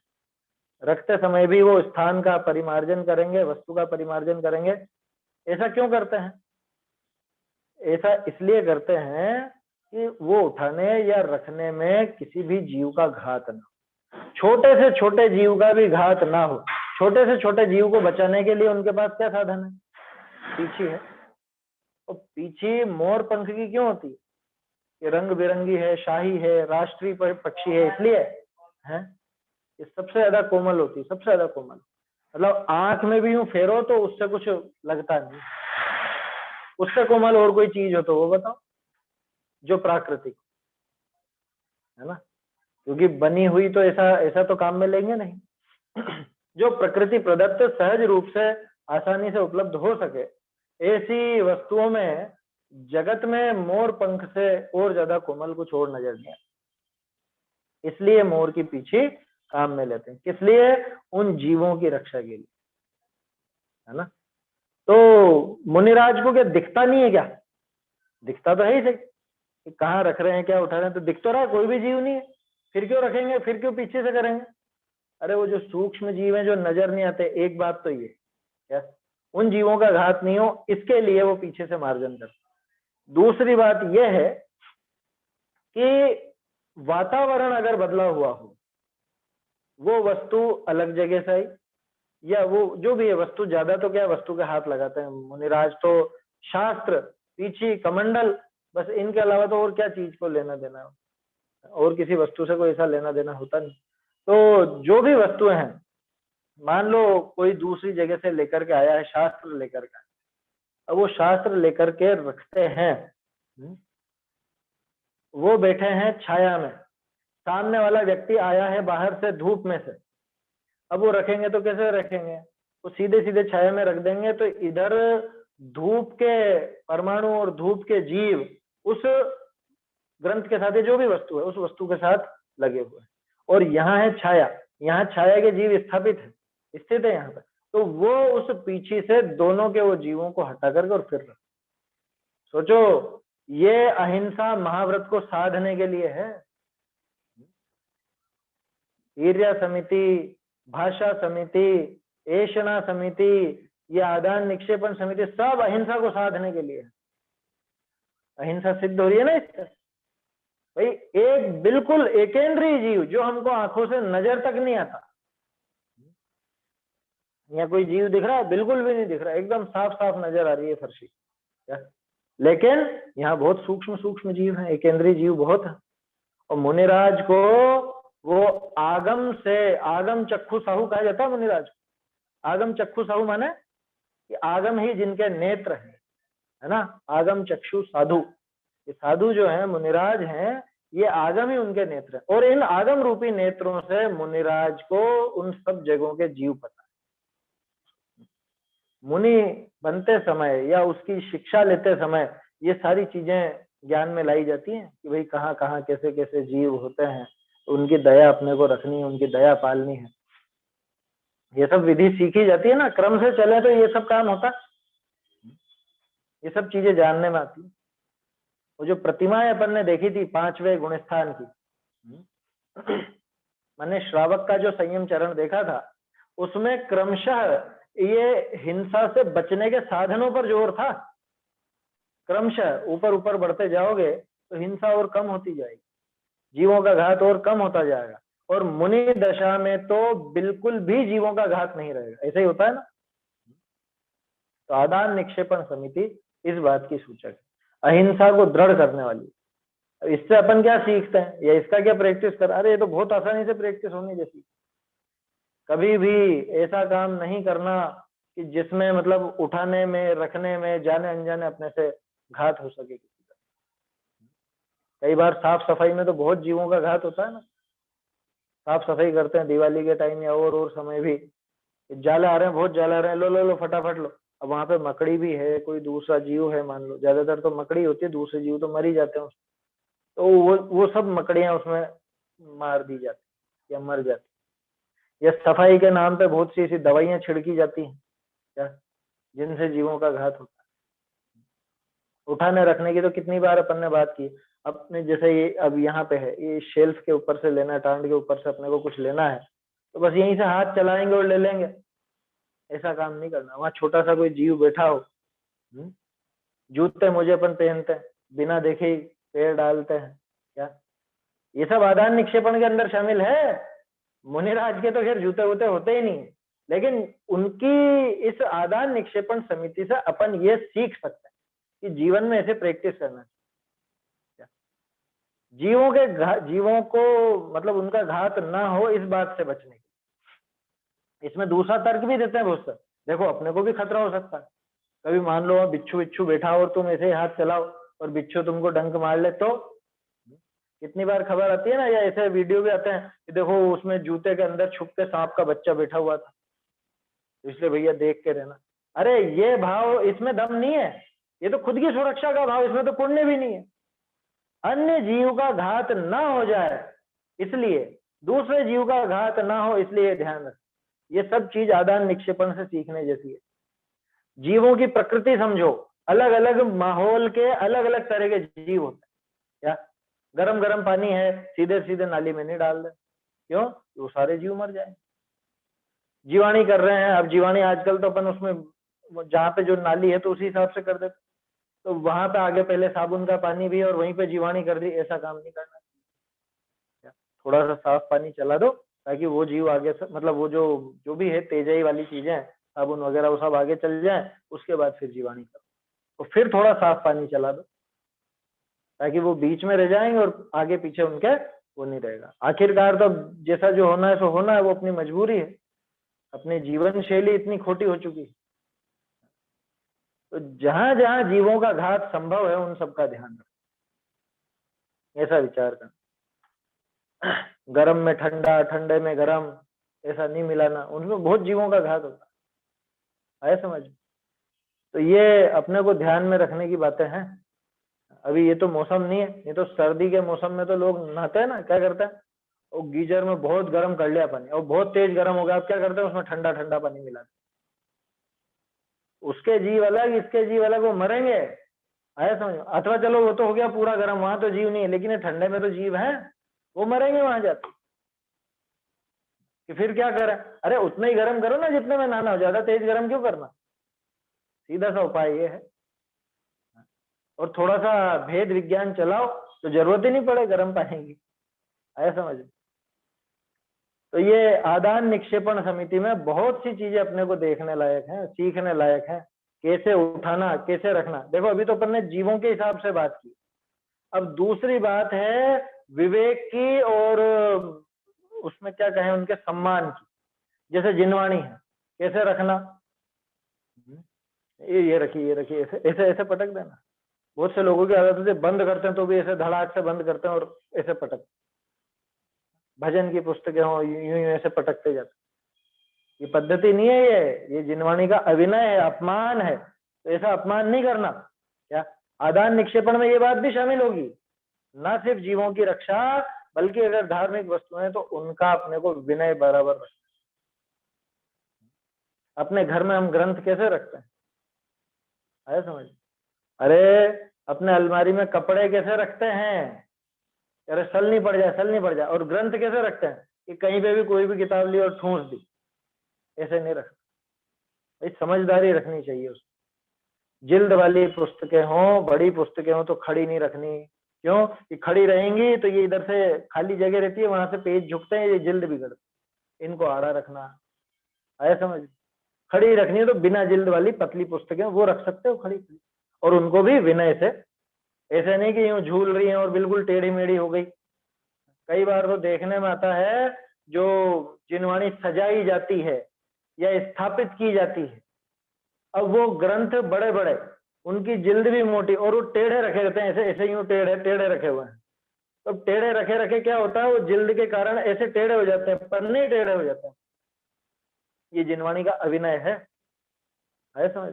S1: रखते समय भी वो स्थान का परिमार्जन करेंगे, वस्तु का परिमार्जन करेंगे। ऐसा क्यों करते हैं? ऐसा इसलिए करते हैं कि वो उठाने या रखने में किसी भी जीव का घात ना हो, छोटे से छोटे जीव का भी घात ना हो। छोटे से छोटे जीव को बचाने के लिए उनके पास क्या साधन है, पीछी है। और पीछी मोर पंख की क्यों होती है? ये रंग बिरंगी है, शाही है, राष्ट्रीय पक्षी है, इसलिए है। ये सबसे ज्यादा कोमल होती है, सबसे ज्यादा कोमल, मतलब आंख में भी यूं फेरो तो उससे कुछ लगता नहीं। उससे कोमल और कोई चीज हो तो वो बताओ, जो प्राकृतिक है ना, क्योंकि बनी हुई तो ऐसा ऐसा तो काम में लेंगे नहीं। जो प्रकृति प्रदत्त सहज रूप से आसानी से उपलब्ध हो सके, ऐसी वस्तुओं में जगत में मोर पंख से और ज्यादा कोमल कुछ और नजर नहीं आता। इसलिए मोर की पीछे काम में लेते हैं। किस लिए? उन जीवों की रक्षा के लिए, है ना। तो मुनिराज को क्या दिखता नहीं है क्या? दिखता तो है ही सही कि कहाँ रख रहे हैं, क्या उठा रहे हैं, तो दिख तो रहा है, कोई भी जीव नहीं है, फिर क्यों रखेंगे, फिर क्यों पीछे से करेंगे? अरे वो जो सूक्ष्म जीव हैं जो नजर नहीं आते, एक बात तो ये क्या, उन जीवों का घात नहीं हो इसके लिए वो पीछे से मार्जन करते। दूसरी बात यह है कि वातावरण अगर बदला हुआ हो, वो वस्तु अलग जगह से आई, या वो जो भी है वस्तु, ज्यादा तो क्या वस्तु के हाथ लगाते हैं मुनिराज, तो शास्त्र, पीछी, कमंडल, बस इनके अलावा तो और क्या चीज को लेना देना, और किसी वस्तु से कोई ऐसा लेना देना होता नहीं। तो जो भी वस्तुएं हैं, मान लो कोई दूसरी जगह से लेकर के आया है, शास्त्र लेकर के, अब वो शास्त्र लेकर के रखते हैं, वो बैठे हैं छाया में, सामने वाला व्यक्ति आया है बाहर से धूप में से, अब वो रखेंगे तो कैसे रखेंगे? वो सीधे सीधे छाया में रख देंगे, तो इधर धूप के परमाणु और धूप के जीव उस ग्रंथ के साथ, जो भी वस्तु है उस वस्तु के साथ लगे हुए हैं, और यहाँ है छाया, यहाँ छाया के जीव स्थापित है, स्थित है यहाँ पर, तो वो उस पीछे से दोनों के वो जीवों को हटा करके और फिर रख। सोचो, ये अहिंसा महाव्रत को साधने के लिए है। ईर्ष्या समिति, भाषा समिति, ऐषणा समिति, ये आदान निक्षेपण समिति, सब अहिंसा को साधने के लिए है। अहिंसा सिद्ध हो रही है ना इससे। भाई एक बिल्कुल एकेंद्रीय जीव जो हमको आंखों से नजर तक नहीं आता, या कोई जीव दिख रहा है? बिल्कुल भी नहीं दिख रहा, एकदम साफ साफ नजर आ रही है फर्शी, लेकिन यहाँ बहुत सूक्ष्म सूक्ष्म जीव हैं, एकेंद्रीय जीव बहुत है। और मुनिराज को वो आगम से, आगम चक्षु साहू कहा जाता है मुनिराज को। आगम चक्षु साहू माने कि आगम ही जिनके नेत्र हैं, है ना, आगम चक्षु साधु, ये साधु जो है मुनिराज हैं, ये आगम ही उनके नेत्र हैं, और इन आगम रूपी नेत्रों से मुनिराज को उन सब जगहों के जीव पता है। मुनि बनते समय या उसकी शिक्षा लेते समय ये सारी चीजें ज्ञान में लाई जाती हैं कि भाई कहाँ कहाँ कैसे कैसे जीव होते हैं, उनकी दया अपने को रखनी है, उनकी दया पालनी है, ये सब विधि सीखी जाती है ना, क्रम से चले तो ये सब काम होता, ये सब चीजें जानने में आती है। वो जो प्रतिमाएं अपन ने देखी थी 5वें गुणस्थान की, मैंने श्रावक का जो संयम चरण देखा था, उसमें क्रमशः ये हिंसा से बचने के साधनों पर जोर था। क्रमशः ऊपर ऊपर बढ़ते जाओगे तो हिंसा और कम होती जाएगी, जीवों का घात और कम होता जाएगा, और मुनि दशा में तो बिल्कुल भी जीवों का घात नहीं रहेगा। ऐसा ही होता है ना। तो आदान निक्षेपण समिति इस बात की सूचक है, अहिंसा को दृढ़ करने वाली। इससे अपन क्या सीखते हैं, या इसका क्या प्रैक्टिस कर? अरे ये तो बहुत आसानी से प्रैक्टिस होने जैसी। कभी भी ऐसा काम नहीं करना कि जिसमें मतलब उठाने में, रखने में, जाने अनजाने अपने से घात हो सके किसी का। कई बार साफ सफाई में तो बहुत जीवों का घात होता है ना। साफ सफाई करते हैं दिवाली के टाइम या और समय भी, जाले आ रहे हैं, बहुत जाले आ रहे हैं, लो लो लो फटाफट लो। अब वहां पे मकड़ी भी है, कोई दूसरा जीव है, मान लो ज्यादातर तो मकड़ी होती है, दूसरे जीव तो मर ही जाते हैं, तो वो सब मकड़ियां उसमें मार दी जाती या मर जाती। या सफाई के नाम पे बहुत सी ऐसी दवाइयां छिड़की जाती हैं क्या, जिनसे जीवों का घात होता है। उठाने रखने की तो कितनी बार अपन ने बात की। अपने जैसे ये अब यहाँ पे है, ये शेल्फ के ऊपर से लेना है, टांड के ऊपर से अपने को कुछ लेना है, तो बस यहीं से हाथ चलाएंगे और ले लेंगे, ऐसा काम नहीं करना। वहां छोटा सा कोई जीव बैठा हो, जूते मोजे अपन पहनते हैं, बिना देखे ही पैर डालते हैं क्या, ये सब आदान निक्षेपण के अंदर शामिल है। मुनिराज के तो खैर जूते वूते होते ही नहीं, लेकिन उनकी इस आदान निक्षेपण समिति से अपन ये सीख सकते हैं कि जीवन में ऐसे प्रैक्टिस करना चाहिए। जीवों को मतलब उनका घात ना हो, इस बात से बचने की। इसमें दूसरा तर्क भी देते हैं बहुत सारे, देखो अपने को भी खतरा हो सकता है, कभी मान लो बिच्छू बिच्छू बैठा हो और तुम ऐसे ही हाथ चलाओ और बिच्छू तुमको डंक मार ले, तो कितनी बार खबर आती है ना, या ऐसे वीडियो भी आते हैं कि देखो उसमें जूते के अंदर छुप के सांप का बच्चा बैठा हुआ था, तो इसलिए भैया देख के रहना। अरे ये भाव, इसमें दम नहीं है, ये तो खुद की सुरक्षा का भाव, इसमें तो पुण्य भी नहीं है। अन्य जीव का घात ना हो जाए इसलिए, दूसरे जीव का घात ना हो इसलिए ध्यान रख। ये सब चीज आदान निक्षेपण से सीखने जैसी है। जीवों की प्रकृति समझो, अलग अलग माहौल के अलग अलग तरह के जीव होते हैं। क्या गरम गरम पानी है, सीधे सीधे नाली में नहीं डाल दे, क्यों? वो सारे जीव मर जाए। जीवाणी कर रहे हैं, अब जीवाणी आजकल तो अपन उसमें जहाँ पे जो नाली है तो उसी हिसाब से कर देते, तो वहां पे आगे पहले साबुन का पानी भी और वहीं पे जीवाणी कर दी, ऐसा काम नहीं करना। थोड़ा सा साफ पानी चला दो ताकि वो जीव आगे से, मतलब वो जो जो भी है तेजाई वाली चीजें, साबुन वगैरह, वो सब आगे चल जाए, उसके बाद फिर जीवाणी करो, तो फिर थोड़ा साफ पानी चला दो ताकि वो बीच में रह जाएंगे और आगे पीछे उनके वो नहीं रहेगा। आखिरकार तो जैसा जो होना है सो होना है, वो अपनी मजबूरी है, अपनी जीवन शैली इतनी खोटी हो चुकी है। तो जहां जहां जीवों का घात संभव है उन सबका ध्यान रखें, ऐसा विचार करना। गरम में ठंडा, ठंडे में गरम, ऐसा नहीं मिलाना, उनमें बहुत जीवों का घात होता है समझ। तो ये अपने को ध्यान में रखने की बातें हैं। अभी ये तो मौसम नहीं है, ये तो सर्दी के मौसम में तो लोग नहाते हैं ना, क्या करते हैं, वो गीजर में बहुत गर्म कर लिया पानी और बहुत तेज गर्म हो गया, अब क्या करते हैं उसमें ठंडा ठंडा पानी मिलाते, उसके जीव अलग इसके जीव अलग, वो मरेंगे। आया समझ। अथवा चलो वो तो हो गया पूरा गर्म, वहां तो जीव नहीं है, लेकिन ठंडे में तो जीव है, वो मरेंगे वहां जाते। कि फिर क्या करें? अरे उतना ही गर्म करो ना जितने में नहाना हो, ज्यादा तेज गर्म क्यों करना? सीधा सा उपाय ये है। और थोड़ा सा भेद विज्ञान चलाओ तो जरूरत ही नहीं पड़े गर्म पानी की। आया समझ। तो ये आदान निक्षेपण समिति में बहुत सी चीजें अपने को देखने लायक हैं, सीखने लायक हैं। कैसे उठाना, कैसे रखना। देखो अभी तो अपन ने जीवों के हिसाब से बात की, अब दूसरी बात है विवेक की, और उसमें क्या कहें, उनके सम्मान की। जैसे जिनवाणी है, कैसे रखना, ये रखिए, ये रखिए, ऐसे ऐसे ऐसे पटक देना। बहुत से लोगों की आदत होती है, बंद करते हैं तो भी ऐसे धड़ाक से बंद करते हैं और ऐसे पटक, भजन की पुस्तकें हो यूं यूं ऐसे पटकते जाते। ये पद्धति नहीं है, ये जिनवाणी का अविनय है, अपमान है, तो ऐसा अपमान नहीं करना। क्या आदान निक्षेपण में ये बात भी शामिल होगी, न सिर्फ जीवों की रक्षा, बल्कि अगर धार्मिक वस्तुएं तो उनका अपने को विनय बराबर रखना। अपने घर में हम ग्रंथ कैसे रखते हैं, आया समझ। अरे अपने अलमारी में कपड़े कैसे रखते हैं, अरे सल नहीं पड़ जाए, सल नहीं पड़ जाए। और ग्रंथ कैसे रखते हैं कि कहीं पे भी कोई भी किताब ली और ठूंस दी, ऐसे नहीं रखते। भाई समझदारी रखनी चाहिए उसमें। जिल्द वाली पुस्तकें हों, बड़ी पुस्तकें हों तो खड़ी नहीं रखनी। क्यों? कि खड़ी रहेंगी तो ये इधर से खाली जगह रहती है, वहां से पेज झुकते हैं, ये जिल्द बिगड़ती, इनको आड़ा रखना। आया समझ। खड़ी रखनी है तो बिना जिल्द वाली पतली पुस्तकें वो रख सकते हो खड़ी, और उनको भी विनय से, ऐसे नहीं कि यूं झूल रही है और बिल्कुल टेढ़ी मेढ़ी हो गई। कई बार तो देखने में आता है जो जिनवाणी सजाई जाती है या स्थापित की जाती है, अब वो ग्रंथ बड़े बड़े, उनकी जिल्द भी मोटी, और वो टेढ़े रखे रहते हैं, ऐसे ऐसे यूं टेढ़े टेढ़े रखे हुए हैं। तो टेढ़े रखे रखे क्या होता है, वो जिल्द के कारण ऐसे टेढ़े हो जाते हैं, पन्ने टेढ़े हो जाते हैं। ये जिनवाणी का अविनय है समझ।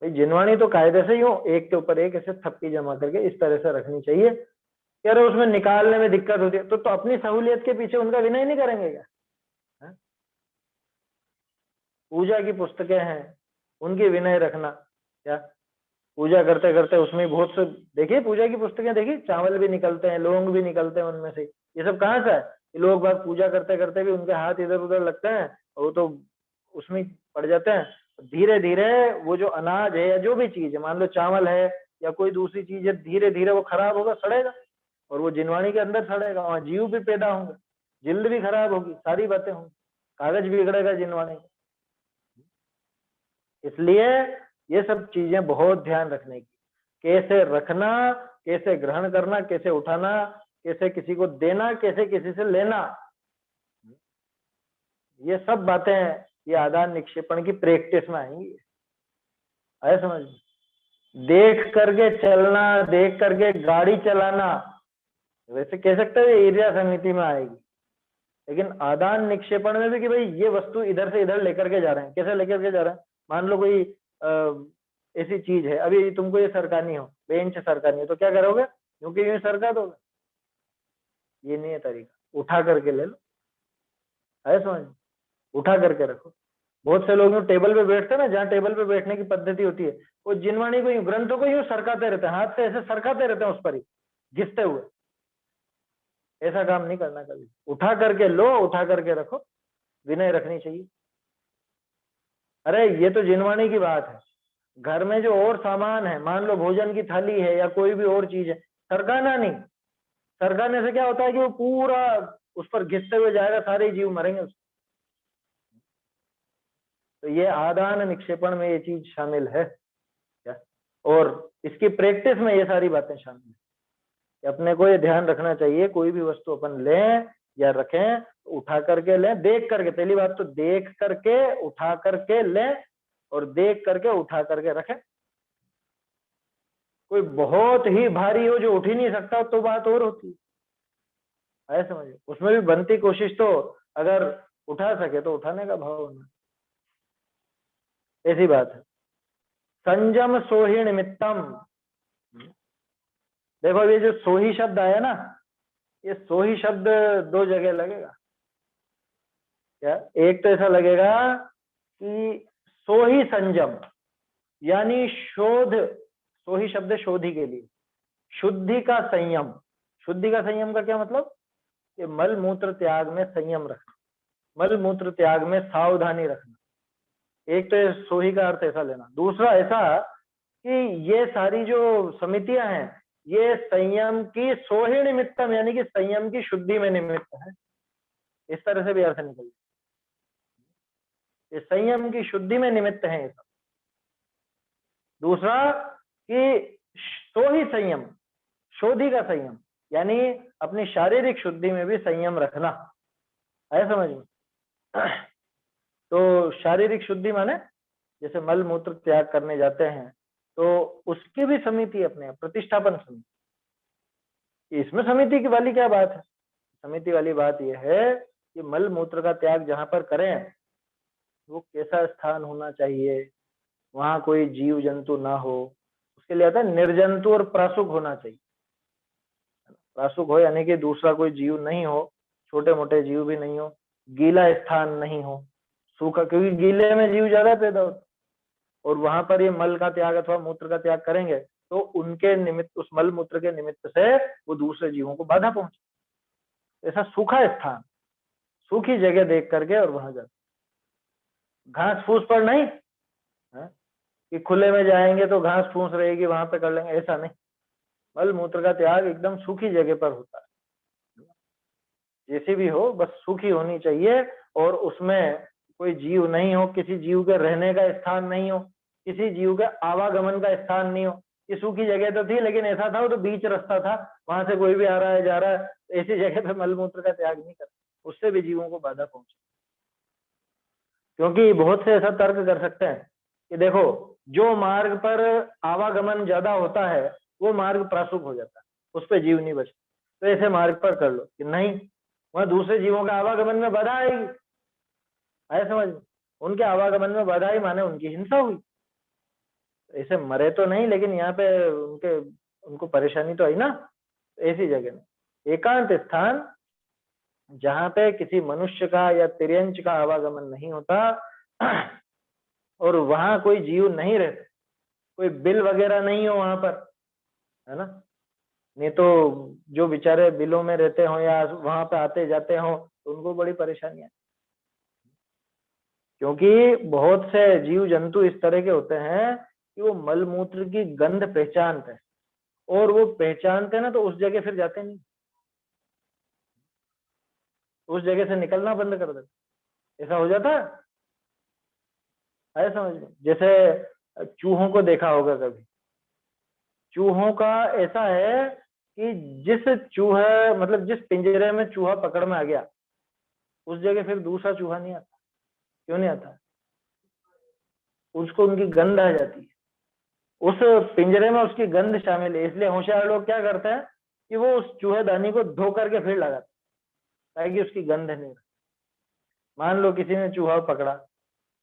S1: भाई जिनवाणी तो कायदे से यूं एक के ऊपर एक ऐसे थप्पी जमा करके इस तरह से रखनी चाहिए। कह रहे उसमें निकालने में दिक्कत होती है, तो अपनी सहूलियत के पीछे उनका विनय नहीं करेंगे क्या? पूजा की पुस्तकें हैं, उनकी विनय रखना। क्या पूजा करते करते उसमें बहुत से, देखिए पूजा की पुस्तकें देखिए, चावल भी निकलते हैं, लौंग भी निकलते हैं उनमें से। ये सब कहाँ का है? लोग बाग पूजा करते करते भी उनके हाथ इधर उधर लगते हैं और वो तो उसमें पड़ जाते हैं। धीरे धीरे वो जो अनाज है या जो भी चीज है, मान लो चावल है या कोई दूसरी चीज है, धीरे धीरे वो खराब होगा, सड़ेगा, और वो जिनवाणी के अंदर सड़ेगा, वहां जीव भी पैदा होंगे, जिल्द भी खराब होगी, सारी बातें होंगी, कागज भी बिगड़ेगा जिनवाणी। इसलिए ये सब चीजें बहुत ध्यान रखने की, कैसे रखना, कैसे ग्रहण करना, कैसे उठाना, कैसे किसी को देना, कैसे किसी से लेना, ये सब बातें ये आदान निक्षेपण की प्रैक्टिस में आएंगी। आया समझ। देख करके चलना, देख करके गाड़ी चलाना, वैसे कह सकते हैं एरिया समिति में आएगी। लेकिन आदान निक्षेपण में भी कि भाई ये वस्तु इधर से इधर लेकर के जा रहे हैं, कैसे लेकर के जा रहे हैं? मान लो कोई ऐसी चीज है, अभी तुमको ये सरकानी हो, बेंच सरकानी हो, तो क्या करोगे? क्योंकि यूं सरका दोगे, ये नहीं है तरीका, उठा करके ले लो, है समझ, उठा करके रखो। बहुत से लोग यूं टेबल पे बैठते हैं ना, जहाँ टेबल पे बैठने की पद्धति होती है, वो जिनवाणी को यूं, ग्रंथों को यूं सरकाते रहते हैं, हाथ से ऐसे सरकाते रहते हैं उस पर ही घिसते हुए। ऐसा काम नहीं करना कभी, उठा करके लो, उठा करके रखो, विनय रखनी चाहिए। अरे ये तो जिनवाणी की बात है, घर में जो और सामान है, मान लो भोजन की थाली है या कोई भी और चीज है, सरकाना नहीं। सरकाने से क्या होता है कि वो पूरा उस पर घिसते हुए जाएगा, सारे जीव मरेंगे उसमें। तो ये आदान निक्षेपण में ये चीज शामिल है क्या, और इसकी प्रैक्टिस में ये सारी बातें शामिल है कि अपने को ये ध्यान रखना चाहिए, कोई भी वस्तु अपन लें या रखें, उठा करके लें, देख करके। पहली बात तो देख करके उठा करके लें, और देख करके उठा करके रखें। कोई बहुत ही भारी हो जो उठ ही नहीं सकता तो बात और होती है, समझिए, उसमें भी बनती कोशिश तो अगर उठा सके तो उठाने का भाव होना, ऐसी बात है। संयम सोही निमित्तम, देखो ये जो सोही शब्द आया ना, ये सोही शब्द दो जगह लगेगा क्या? एक तो ऐसा लगेगा कि सोही संयम, यानी शोध, सोही शब्द शोधी के लिए, शुद्धि का संयम। शुद्धि का संयम का क्या मतलब? कि मल मूत्र त्याग में संयम रखना, मल मूत्र त्याग में सावधानी रखना। एक तो सोही का अर्थ ऐसा लेना, दूसरा ऐसा कि ये सारी जो समितियां हैं, ये संयम की सोही निमित्तम, यानी कि संयम की शुद्धि में निमित्त है। इस तरह से भी अर्थ निकल, ये संयम की शुद्धि में निमित्त है ये सब। दूसरा कि सोही संयम, शोधी का संयम, यानी अपनी शारीरिक शुद्धि में भी संयम रखना, है समझ में? तो शारीरिक शुद्धि माने जैसे मल मूत्र त्याग करने जाते हैं तो उसकी भी समिति अपने प्रतिष्ठापन समिति। इसमें समिति की वाली क्या बात है? समिति वाली बात यह है कि मल मूत्र का त्याग जहां पर करें वो कैसा स्थान होना चाहिए, वहां कोई जीव जंतु ना हो, उसके लिए आता है निर्जंतु और प्रासुक होना चाहिए। प्रासुक हो यानी कि दूसरा कोई जीव नहीं हो, छोटे मोटे जीव भी नहीं हो, गीला स्थान नहीं हो, सूखा, क्योंकि गीले में जीव ज्यादा पैदा होते, और वहां पर ये मल का त्याग अथवा मूत्र का त्याग करेंगे तो उनके निमित्त, उस मल मूत्र के निमित्त से वो दूसरे जीवों को बाधा पहुंचे। ऐसा सूखा स्थान, सूखी जगह देख करके और वहां जाते, घास फूस पर नहीं है कि खुले में जाएंगे तो घास फूस रहेगी वहां पे कर लेंगे, ऐसा नहीं। मल मूत्र का त्याग एकदम सूखी जगह पर होता है, जैसी भी हो बस सूखी होनी चाहिए, और उसमें कोई जीव नहीं हो, किसी जीव के रहने का स्थान नहीं हो, किसी जीव के आवागमन का स्थान नहीं हो। ये सूखी जगह तो थी लेकिन ऐसा था वो तो बीच रास्ता था, वहां से कोई भी आ रहा है जा रहा है, ऐसी जगह पे मल मूत्र का त्याग नहीं करता, उससे भी जीवों को बाधा पहुंचे। क्योंकि बहुत से ऐसा तर्क कर सकते हैं कि देखो जो मार्ग पर आवागमन ज्यादा होता है वो मार्ग प्रासुक हो जाता है, उस पर जीव नहीं बचता, तो ऐसे मार्ग पर कर लो कि नहीं, वहां दूसरे जीवों का आवागमन में बाधा आएगी, आए समझ? उनके आवागमन में बाधा आई माने उनकी हिंसा हुई, ऐसे मरे तो नहीं लेकिन यहाँ पे उनको परेशानी तो आई ना। ऐसी जगह में एकांत स्थान जहां पे किसी मनुष्य का या तिर्यंच का आवागमन नहीं होता और वहां कोई जीव नहीं रहते, कोई बिल वगैरह नहीं हो वहां पर, है ना? नहीं तो जो बेचारे बिलों में रहते हो या वहां पे आते जाते हो तो उनको बड़ी परेशानी है, क्योंकि बहुत से जीव जंतु इस तरह के होते हैं कि वो मल मूत्र की गंध पहचानते हैं, और वो पहचानते हैं ना तो उस जगह फिर जाते नहीं, उस जगह से निकलना बंद कर देते। ऐसा हो जाता है समझ में? जैसे चूहों को देखा होगा कभी, चूहों का ऐसा है कि जिस चूहे, मतलब जिस पिंजरे में चूहा पकड़ में आ गया उस जगह फिर दूसरा चूहा नहीं आता। क्यों नहीं आता? उसको उनकी गंध आ जाती है, उस पिंजरे में उसकी गंध शामिल है, इसलिए होशियार लोग क्या करते हैं कि वो उस चूहेदानी को धो करके फिर लगाते, ताकि उसकी गंध नहीं रहे। मान लो किसी ने चूहा पकड़ा,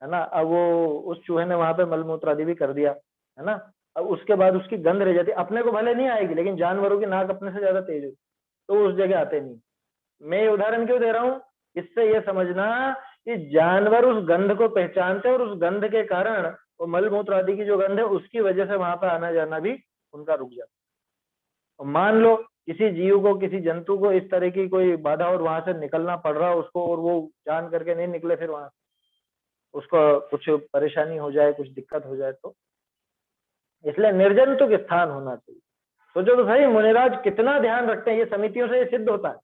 S1: है ना, अब वो उस चूहे ने वहां पे मलमूत्र आदि भी कर दिया, है ना, अब उसके बाद उसकी गंध रह जाती, अपने को भले नहीं आएगी लेकिन जानवरों की नाक अपने से ज्यादा तेज होती, तो उस जगह आते नहीं। मैं ये उदाहरण क्यों दे रहा हूं, इससे ये समझना कि जानवर उस गंध को पहचानते हैं और उस गंध के कारण वो मलमूत्र आदि की जो गंध है उसकी वजह से वहां पर आना जाना भी उनका रुक जाता है। और मान लो किसी जीव को, किसी जंतु को इस तरह की कोई बाधा और वहां से निकलना पड़ रहा उसको, और वो जान करके नहीं निकले, फिर वहां उसको कुछ परेशानी हो जाए, कुछ दिक्कत हो जाए, तो इसलिए निर्जंतुक स्थान होना चाहिए। सोचो तो सही, मुनिराज कितना ध्यान रखते हैं, ये समितियों से सिद्ध होता है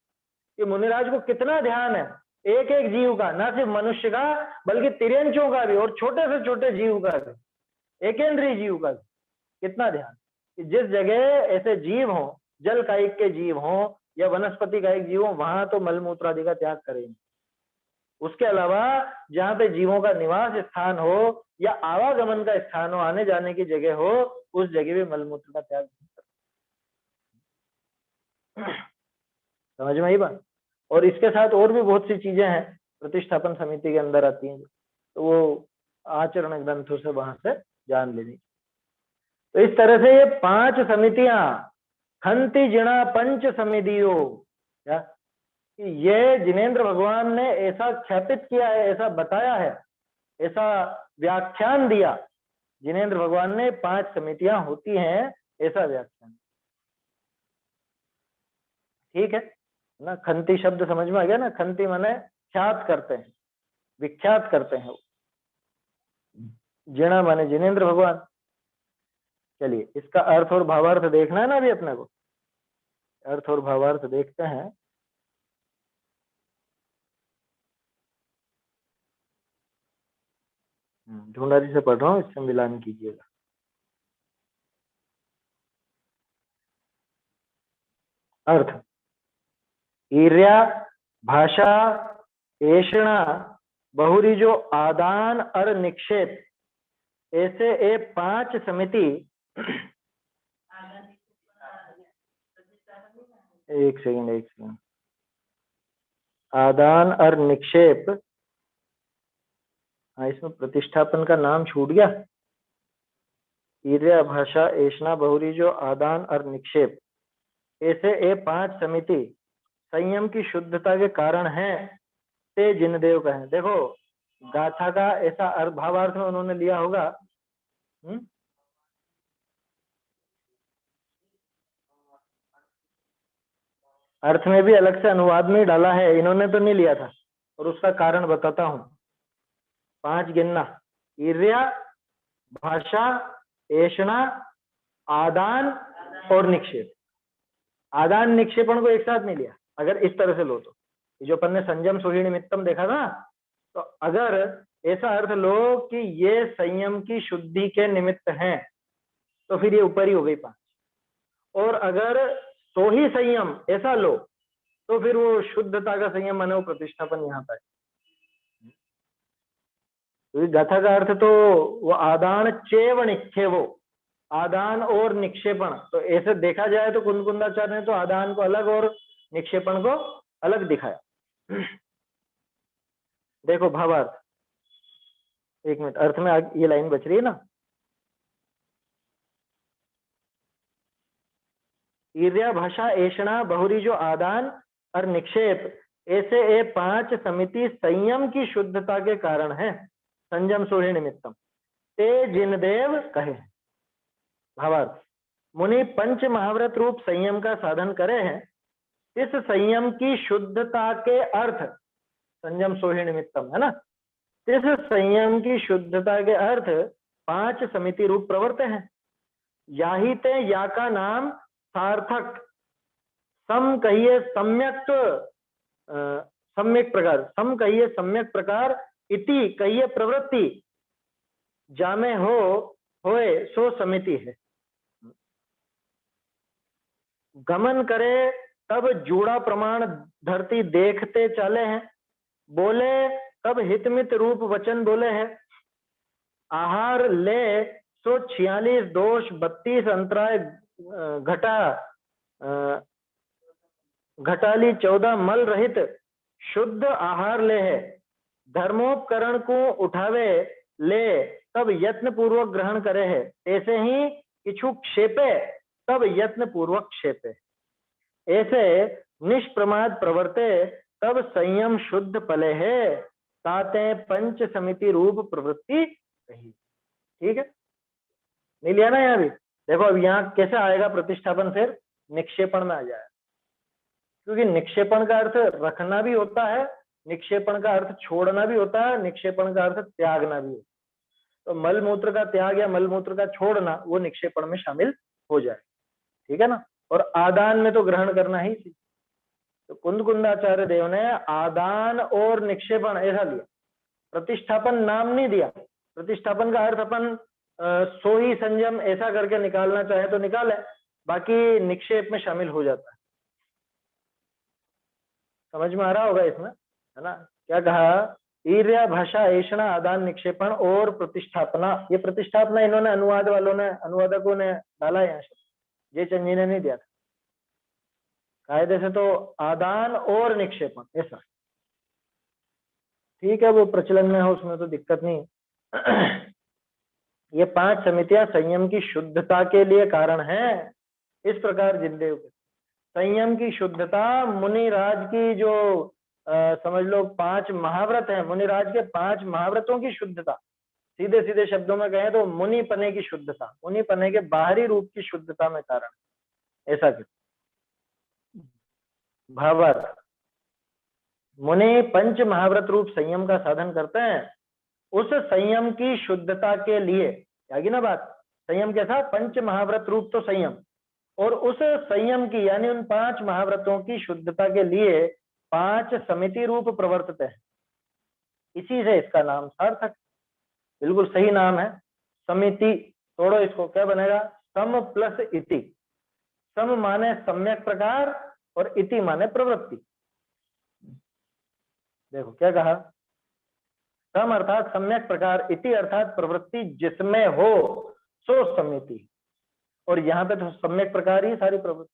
S1: कि मुनिराज को कितना ध्यान है एक एक जीव का, ना सिर्फ मनुष्य का बल्कि तिर्यंचों का भी, और छोटे से छोटे जीव का भी, एकेंद्रीय जीव का भी कितना ध्यान, कि जिस जगह ऐसे जीव हो, जल कायिक के जीव हो या वनस्पति कायिक जीव हो, वहां तो मलमूत्र आदि का त्याग करेंगे। उसके अलावा जहां पे जीवों का निवास स्थान हो या आवागमन का स्थान हो, आने जाने की जगह हो, उस जगह भी मलमूत्र का त्याग नहीं करते। समझ में आई बात। और इसके साथ और भी बहुत सी चीजें हैं प्रतिष्ठापन समिति के अंदर आती हैं, तो वो आचरण ग्रंथों से वहां से जान लेनी। तो इस तरह से ये 5 समितियां, खंति जिणा पंच समितियों, क्या ये जिनेंद्र भगवान ने ऐसा ख्यापित किया है, ऐसा बताया है, ऐसा व्याख्यान दिया जिनेंद्र भगवान ने, 5 समितियां होती हैं, ऐसा व्याख्यान। ठीक है ना, खंति शब्द समझ में आ गया ना, खंति माने ख्यात करते हैं, विख्यात करते हैं। जिणा माने जिनेंद्र भगवान। चलिए इसका अर्थ और भावार्थ देखना है ना अभी अपने को, अर्थ और भावार्थ देखते हैं। ढूंढारी से पढ़ रहा हूँ, इससे मिलान कीजिएगा। अर्थ, ईर्या भाषा ऐषणा बहुरी जो आदान और निक्षेप, ऐसे ये 5 समिति। एक सेकंड, आदान और निक्षेप, हाँ इसमें प्रतिष्ठापन का नाम छूट गया। ईर्या भाषा ऐषणा बहुरी जो आदान और निक्षेप, ऐसे ये 5 समिति संयम की शुद्धता के कारण है, ते जिनदेव कहें। देखो गाथा का ऐसा भावार्थ में उन्होंने लिया होगा। अर्थ में भी अलग से अनुवाद में डाला है, इन्होंने तो नहीं लिया था, और उसका कारण बताता हूं। 5 गिनना, ईर्या भाषा ऐषणा आदान और निक्षेप। आदान निक्षेपण को एक साथ नहीं लिया, अगर इस तरह से लो तो, जो अपन ने संयम सोही निमित्तम देखा था, तो अगर ऐसा अर्थ लो कि ये संयम की शुद्धि के निमित्त हैं, तो फिर ये ऊपर ही हो गई 5। और अगर तो ही संयम ऐसा लो, तो फिर वो शुद्धता का संयम माने वो प्रतिष्ठापन यहाँ पर। तो गाथा का अर्थ तो वो आदान चेव निक्षेपो, आदान और निक्षेपण, तो ऐसे देखा जाए तो कुंदकुंदाचार्य ने तो आदान को अलग और निक्षेपण को अलग दिखाया। देखो भावार्थ, एक मिनट, अर्थ में ये लाइन बच रही है ना, ईर्या भाषा ऐषणा बहुरी जो आदान और निक्षेप, ऐसे ये 5 समिति संयम की शुद्धता के कारण है, संयम सोही निमित्तम, ते जिनदेव कहे। भावार्थ, मुनि पंच महाव्रत रूप संयम का साधन करे हैं, इस संयम की शुद्धता के अर्थ, संयम सोही निमित्तम है ना, इस संयम की शुद्धता के अर्थ 5 समिति रूप प्रवर्त हैं। याही ते या का नाम सार्थक, सम कहिए सम्यक, सम्यक प्रकार, सम कहिए सम्यक प्रकार, इति कहिए प्रवृत्ति, जामे होए सो समिति है। गमन करे तब जूड़ा प्रमाण धरती देखते चले हैं, बोले तब हितमित रूप वचन बोले हैं, आहार ले सो 46 दोष 32 अंतराय घटाली 14 मल रहित, शुद्ध आहार ले है, धर्मोपकरण को उठावे ले तब यत्न पूर्वक ग्रहण करे है, ऐसे ही किछु क्षेपे तब यत्न पूर्वक क्षेपे, ऐसे निष्प्रमाद प्रवर्ते तब संयम शुद्ध पले है, ताते पंच समिति रूप प्रवृत्ति कही। ठीक है, नहीं लिया ना यहाँ भी। देखो अब यहाँ कैसे आएगा प्रतिष्ठापन, फिर निक्षेपण में आ जाए, क्योंकि निक्षेपण का अर्थ रखना भी होता है, निक्षेपण का अर्थ छोड़ना भी होता है, निक्षेपण का अर्थ त्यागना भी होता है। तो मल मूत्र का त्याग या मल मूत्र का छोड़ना वो निक्षेपण में शामिल हो जाए। ठीक है ना, और आदान में तो ग्रहण करना ही थी। तो कुंद कुंदाचार्य देव ने आदान और निक्षेपण ऐसा लिया, प्रतिष्ठापन नाम नहीं दिया। प्रतिष्ठापन का अर्थ अपन सोही संयम ऐसा करके निकालना चाहे तो निकाले, बाकी निक्षेप में शामिल हो जाता है। समझ में आ रहा होगा इसमें, है ना। क्या कहा, ईर्या भाषा ऐषणा आदान निक्षेपण और प्रतिष्ठापना। ये प्रतिष्ठापना इन्होंने अनुवाद वालों ने, अनुवादकों ने डाला यहाँ से, जय चंद जी ने नहीं दिया था। कायदे से तो आदान और निक्षेपण ऐसा। ठीक है, वो प्रचलन में हो उसमें तो दिक्कत नहीं। ये 5 समितियां संयम की शुद्धता के लिए कारण है। इस प्रकार जिनदेव के संयम की शुद्धता, मुनिराज की जो समझ लो 5 महाव्रत है, मुनिराज के 5 महाव्रतों की शुद्धता, सीधे सीधे शब्दों में कहें तो मुनि पने की शुद्धता, मुनि पने के बाहरी रूप की शुद्धता में कारण, ऐसा क्यों। भावार्थ, मुनि पंच महाव्रत रूप संयम का साधन करते हैं, उस संयम की शुद्धता के लिए, आगे ना बात, संयम कैसा, पंच महाव्रत रूप तो संयम, और उस संयम की यानी उन 5 महाव्रतों की शुद्धता के लिए 5 समिति रूप प्रवर्तते हैं। इसी से इसका नाम सार्थक, बिल्कुल सही नाम है समिति। तोड़ो इसको, क्या बनेगा, सम प्लस इति। सम माने सम्यक प्रकार और इति माने प्रवृत्ति। देखो क्या कहा, सम अर्थात सम्यक प्रकार, इति अर्थात प्रवृत्ति जिसमें हो सो समिति। और यहाँ पे तो सम्यक प्रकार ही सारी प्रवृत्ति,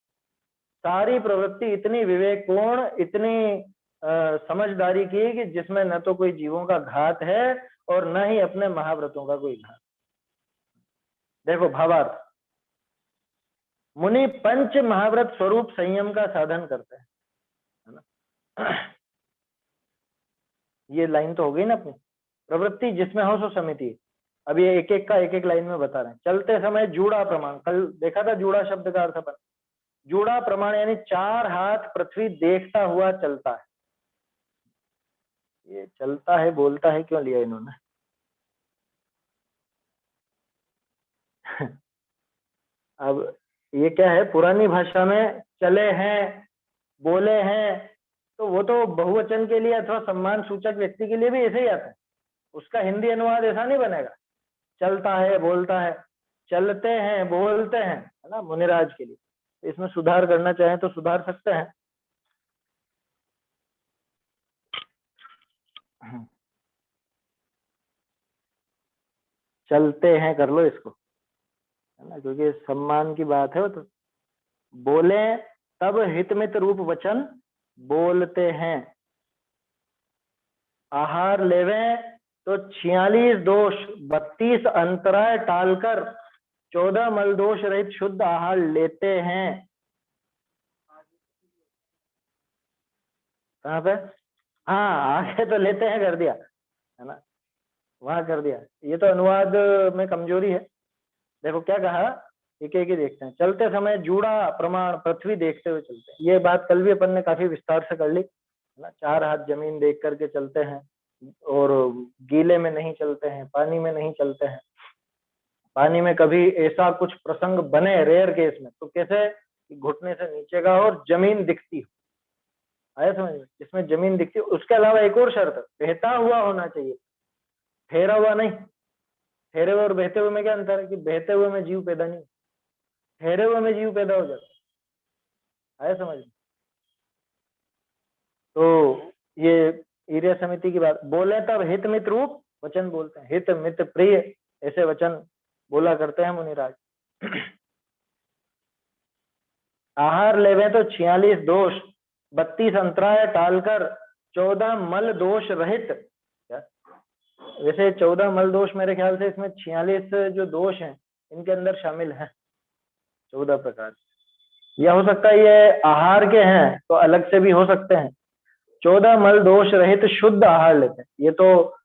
S1: सारी प्रवृत्ति इतनी विवेकपूर्ण, इतनी समझदारी की कि जिसमें न तो कोई जीवों का घात है और न ही अपने महाव्रतों का कोई घात। देखो भावार्थ, मुनि पंच महाव्रत स्वरूप संयम का साधन करते हैं, है ना। ये लाइन तो हो गई ना अपनी, प्रवृत्ति जिसमें हो सो समिति। अब ये एक एक का एक एक लाइन में बता रहे हैं। चलते समय जूड़ा प्रमाण, कल देखा था जूड़ा शब्द का अर्थ अपन, जूड़ा प्रमाण यानी 4 हाथ पृथ्वी देखता हुआ चलता है। ये चलता है बोलता है क्यों लिया इन्होंने। अब ये क्या है, पुरानी भाषा में चले हैं, बोले हैं, तो वो तो बहुवचन के लिए अथवा सम्मान सूचक व्यक्ति के लिए भी ऐसे ही आता है। उसका हिंदी अनुवाद ऐसा नहीं बनेगा, चलता है बोलता है, चलते हैं बोलते हैं, है ना, मुनिराज के लिए। तो इसमें सुधार करना चाहें तो सुधार सकते हैं। चलते हैं कर लो इसको, है ना, क्योंकि सम्मान की बात है। वो तो बोले तब हितमित रूप वचन बोलते हैं, आहार लेवे तो 46 दोष 32 अंतराय टालकर 14 मल दोष रहित शुद्ध आहार लेते हैं। कहाँ पे, हाँ आगे तो लेते हैं कर दिया, है ना, वहां कर दिया। ये तो अनुवाद में कमजोरी है। देखो क्या कहा, एक एक ही देखते हैं। चलते समय जूड़ा प्रमाण पृथ्वी देखते हुए चलते हैं, ये बात कल भी अपन ने काफी विस्तार से कर ली, है ना। 4 हाथ जमीन देख करके चलते हैं, और गीले में नहीं चलते हैं, पानी में नहीं चलते हैं। पानी में कभी ऐसा कुछ प्रसंग बने रेयर केस में तो कैसे, घुटने से नीचे का और जमीन दिखती हो, आया समझ में, जिसमें जमीन दिखती हो। उसके अलावा एक और शर्त, बहता हुआ होना चाहिए, ठहरा हुआ नहीं। ठहरे हुए और बहते हुए में क्या अंतर है, कि बहते हुए में जीव पैदा नहीं, ठहरे हुए में जीव पैदा हो जाता है, आया समझ में। तो ये ईर्या समिति की बात, बोले तब हित मित रूप वचन बोलते हैं, हित मित प्रिय ऐसे वचन बोला करते हैं मुनिराज। आहार लेवे तो 46 दोष 32 अंतराय टालकर 14 मल दोष रहित, क्या वैसे 14 मल दोष मेरे ख्याल से इसमें 46 जो दोष हैं इनके अंदर शामिल हैं, 14 प्रकार, या हो सकता है ये आहार के हैं तो अलग से भी हो सकते हैं। 14 मल दोष रहित शुद्ध आहार लेते हैं, ये तो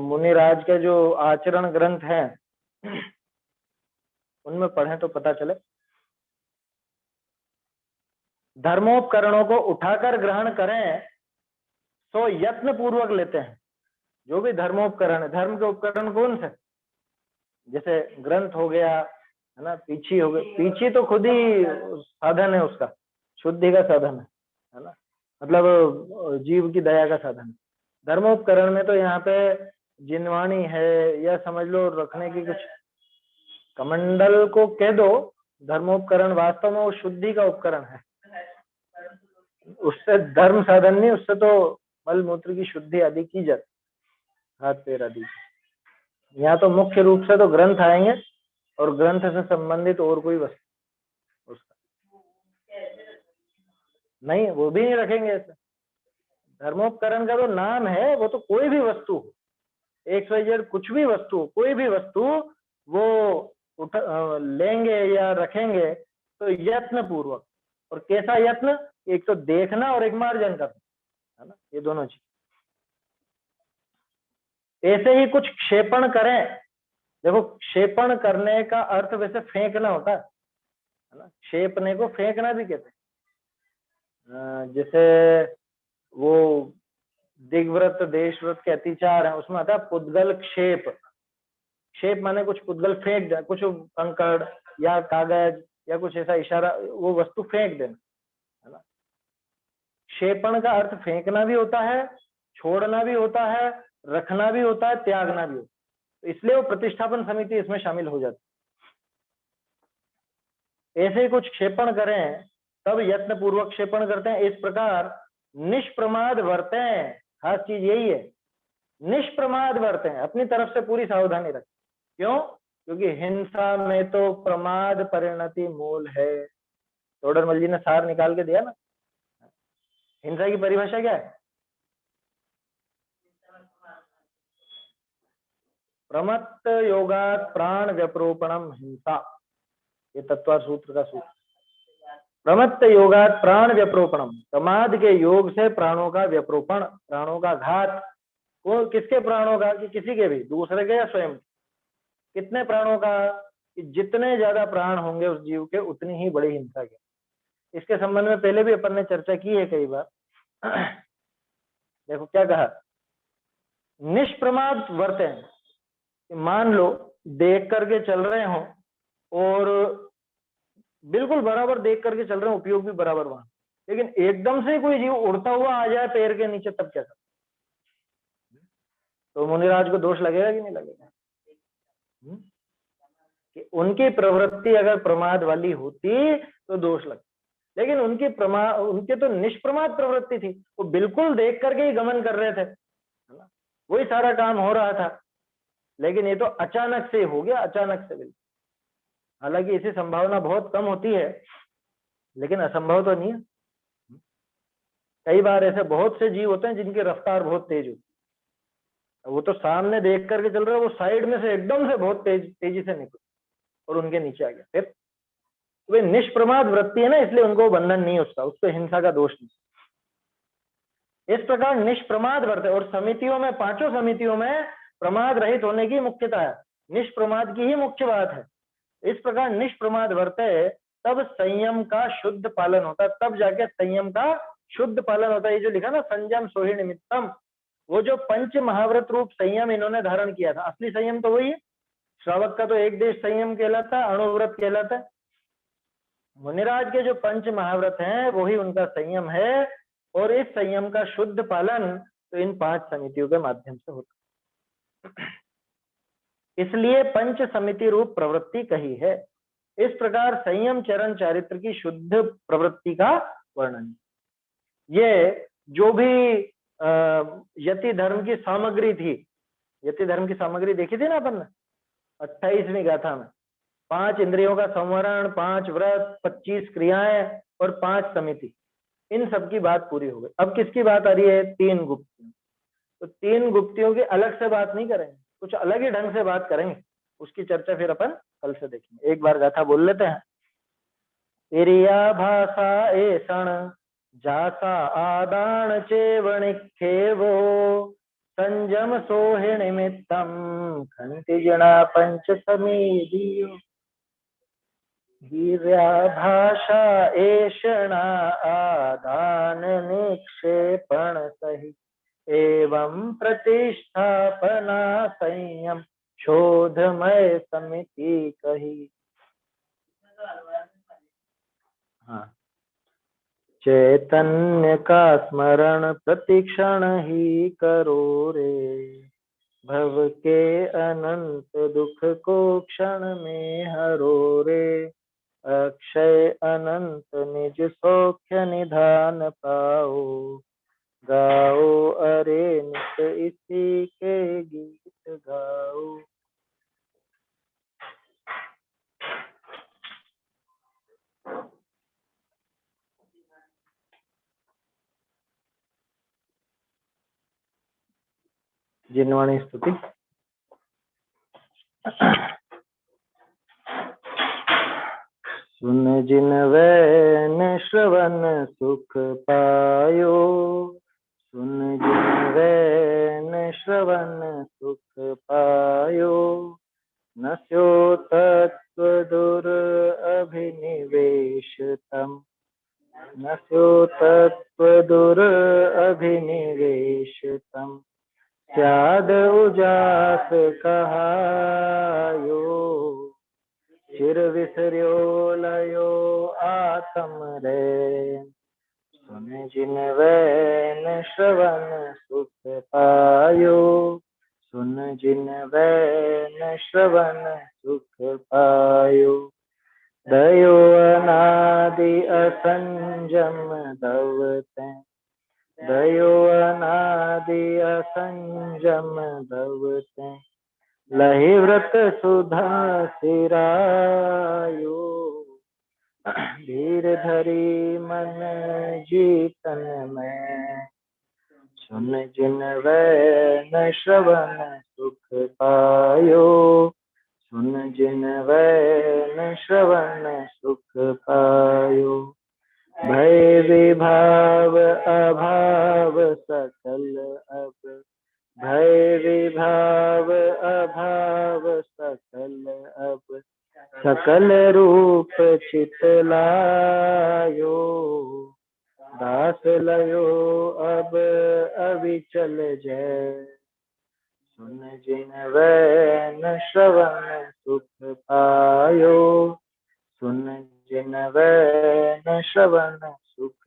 S1: मुनिराज के जो आचरण ग्रंथ हैं उनमें पढ़ें तो पता चले। धर्मोपकरणों को उठाकर ग्रहण करें तो यत्न पूर्वक लेते हैं। जो भी धर्मोपकरण है, धर्म के उपकरण कौन से, जैसे ग्रंथ हो गया है ना, पीछी हो गई, पीछी तो खुद ही साधन है उसका, शुद्धि का साधन है ना, मतलब जीव की दया का साधन है। धर्मोपकरण में तो यहाँ पे जिनवाणी है, या समझ लो रखने की कुछ कमंडल को कह दो, धर्मोपकरण वास्तव में वो शुद्धि का उपकरण है, उससे धर्म साधन नहीं, उससे तो मल मूत्र की शुद्धि आदि की जाती, हाथ पैर आदि। यहाँ तो मुख्य रूप से तो ग्रंथ आएंगे और ग्रंथ से संबंधित और कोई वस्तु उसका नहीं, वो भी नहीं रखेंगे ऐसे। धर्मोपकरण का तो नाम है, वो तो कोई भी वस्तु हो, XYZ कुछ भी वस्तु, कोई भी वस्तु वो लेंगे या रखेंगे तो यत्न पूर्वक। और कैसा यत्न, एक तो देखना और एक मार्जन करना, है ना, ये दोनों चीज। ऐसे ही कुछ क्षेपण करें, देखो क्षेपण करने का अर्थ वैसे फेंकना होता है ना, क्षेपने को फेंकना भी कहते हैं। जैसे वो दिग्व्रत देशव्रत के अतिचार है, उसमें आता है पुद्गल क्षेप, क्षेप माने कुछ पुद्गल फेंक दे, कुछ कंकड़ या कागज या कुछ ऐसा इशारा, वो वस्तु फेंक देना, है ना। क्षेपण का अर्थ फेंकना भी होता है, छोड़ना भी होता है, रखना भी होता है, त्यागना भी होता है, तो इसलिए वो प्रतिष्ठापन समिति इसमें शामिल हो जाती है। ऐसे ही कुछ क्षेपण करें तब यत्न पूर्वक क्षेपण करते हैं। इस प्रकार निष्प्रमाद वर्तें, खास चीज यही है, निष्प्रमाद वर्तें, अपनी तरफ से पूरी सावधानी रखें। क्यों? क्योंकि हिंसा में तो प्रमाद परिणति मूल है। तोडरमल जी ने सार निकाल के दिया ना। हिंसा की परिभाषा क्या है? प्रमत्त योगात प्राण व्यप्रोपणम हिंसा, ये तत्वार सूत्र का सूत्र। प्रमत्त योगात प्राण व्यप्रोपणम, प्रमाद के योग से प्राणों का व्यप्रोपण, प्राणों का घात। वो किसके प्राणों का? कि किसी के भी, दूसरे के या स्वयं। कितने प्राणों का? कि जितने ज्यादा प्राण होंगे उस जीव के उतनी ही बड़ी हिंसा के। इसके संबंध में पहले भी अपन ने चर्चा की है कई बार। देखो क्या कहा, निष्प्रमाद वर्तें। मान लो देख करके चल रहे हो और बिल्कुल बराबर देख करके चल रहे हो, उपयोग भी बराबर वहां, लेकिन एकदम से कोई जीव उड़ता हुआ आ जाए पैर के नीचे, तब क्या कर? तो मुनिराज को दोष लगेगा कि नहीं लगेगा? कि उनकी प्रवृत्ति अगर प्रमाद वाली होती तो दोष लगता, लेकिन उनके तो निष्प्रमाद प्रवृत्ति थी, वो बिल्कुल देख करके ही गमन कर रहे थे, है ना, वही सारा काम हो रहा था। लेकिन ये तो अचानक से हो गया, अचानक से बिल्कुल। हालांकि इसी संभावना बहुत कम होती है, लेकिन असंभव तो नहीं है। कई बार ऐसे बहुत से जीव होते हैं जिनकी रफ्तार बहुत तेज होती है, वो तो सामने देख करके चल रहे हैं, वो साइड में से एकदम से बहुत तेजी से निकले और उनके नीचे आ गया। फिर वे निष्प्रमाद वृत्ति है ना, इसलिए उनको बंधन नहीं, उसका उसको हिंसा का दोष नहीं। इस प्रकार निष्प्रमाद वर्ते, और समितियों में, पांचों समितियों में प्रमाद रहित होने की मुख्यता है, निष्प्रमाद की ही मुख्य बात है। इस प्रकार निष्प्रमाद वर्ते तब संयम का शुद्ध पालन होता है, तब जाके संयम का शुद्ध पालन होता है। ये जो लिखा ना, संयम सोहि निमित्तम, वो जो पंच महाव्रत रूप संयम इन्होंने धारण किया था, असली संयम तो वही है। श्रावक का तो एक देश संयम कहलाता है, अणुव्रत कहलाता है। मुनिराज के जो पंच महाव्रत हैं वही उनका संयम है, और इस संयम का शुद्ध पालन तो इन 5 समितियों के माध्यम से होता है। इसलिए पंच समिति रूप प्रवृत्ति कही है। इस प्रकार संयम चरण चारित्र की शुद्ध प्रवृत्ति का वर्णन। ये जो भी यति धर्म की सामग्री थी, यति धर्म की सामग्री देखी थी ना अपन ने 28वीं गाथा में, 5 इंद्रियों का संवरण, 5 व्रत, 25 क्रियाएं और 5 समिति। इन सब की बात पूरी हो गई। अब किसकी बात आ रही है? 3 गुप्तियों। तो 3 गुप्तियों की अलग से बात नहीं करेंगे, कुछ अलग ही ढंग से बात करेंगे, उसकी चर्चा फिर अपन कल से देखेंगे। एक बार गाथा बोल लेते हैं। इरिया भाषा ऐसण जासा आदान चेवणि खेवो संजम सोहि निमित्तम खंति जना पंच समीधियो। वीर्या भाषा ऐषणा आदान निक्षेपण सही एवं प्रतिष्ठापना संयम शोधमय समिति कही। हाँ, चैतन्य का स्मरण प्रतिक्षण ही करो रे, भव के अनंत दुख को क्षण में हरो रे, अक्षय अनंत निज सौख्य निधान पाओ, गाओ अरे नित इसी के गीत गाओ। जिनवाणी स्तुति। सुन जिन वैन श्रवण सुख पायो, सुन जिन वैन श्रवण सुख पायो, नस्यो तत्व दुर अभिनिवेशतम, नस्यो तत्व दुर अभिनिवेशतम, स्याद उजास कहायो, चिर विसर्यो लयो आत्म रे, सुन जिन वैन श्रवण सुख पायो, सुन जिन वैन श्रवण सुख पायो, दयो अनादि असंजम दवते, दयो अनादि असंजम दवते, लहि व्रत सुधा सिरायो, धीर धरी मन जीतन में, सुन जिन वैन श्रवण सुख पायो, सुन जिन वैन श्रवण सुख पायो, भय विभाव अभाव सकल अब, भय विभाव अभाव सकल अब, सकल रूप चितलायो, दास लयो अब अविचल जय, सुन जिन वैन श्रवण सुख पायो, सुन जिन वैन श्रवण सुख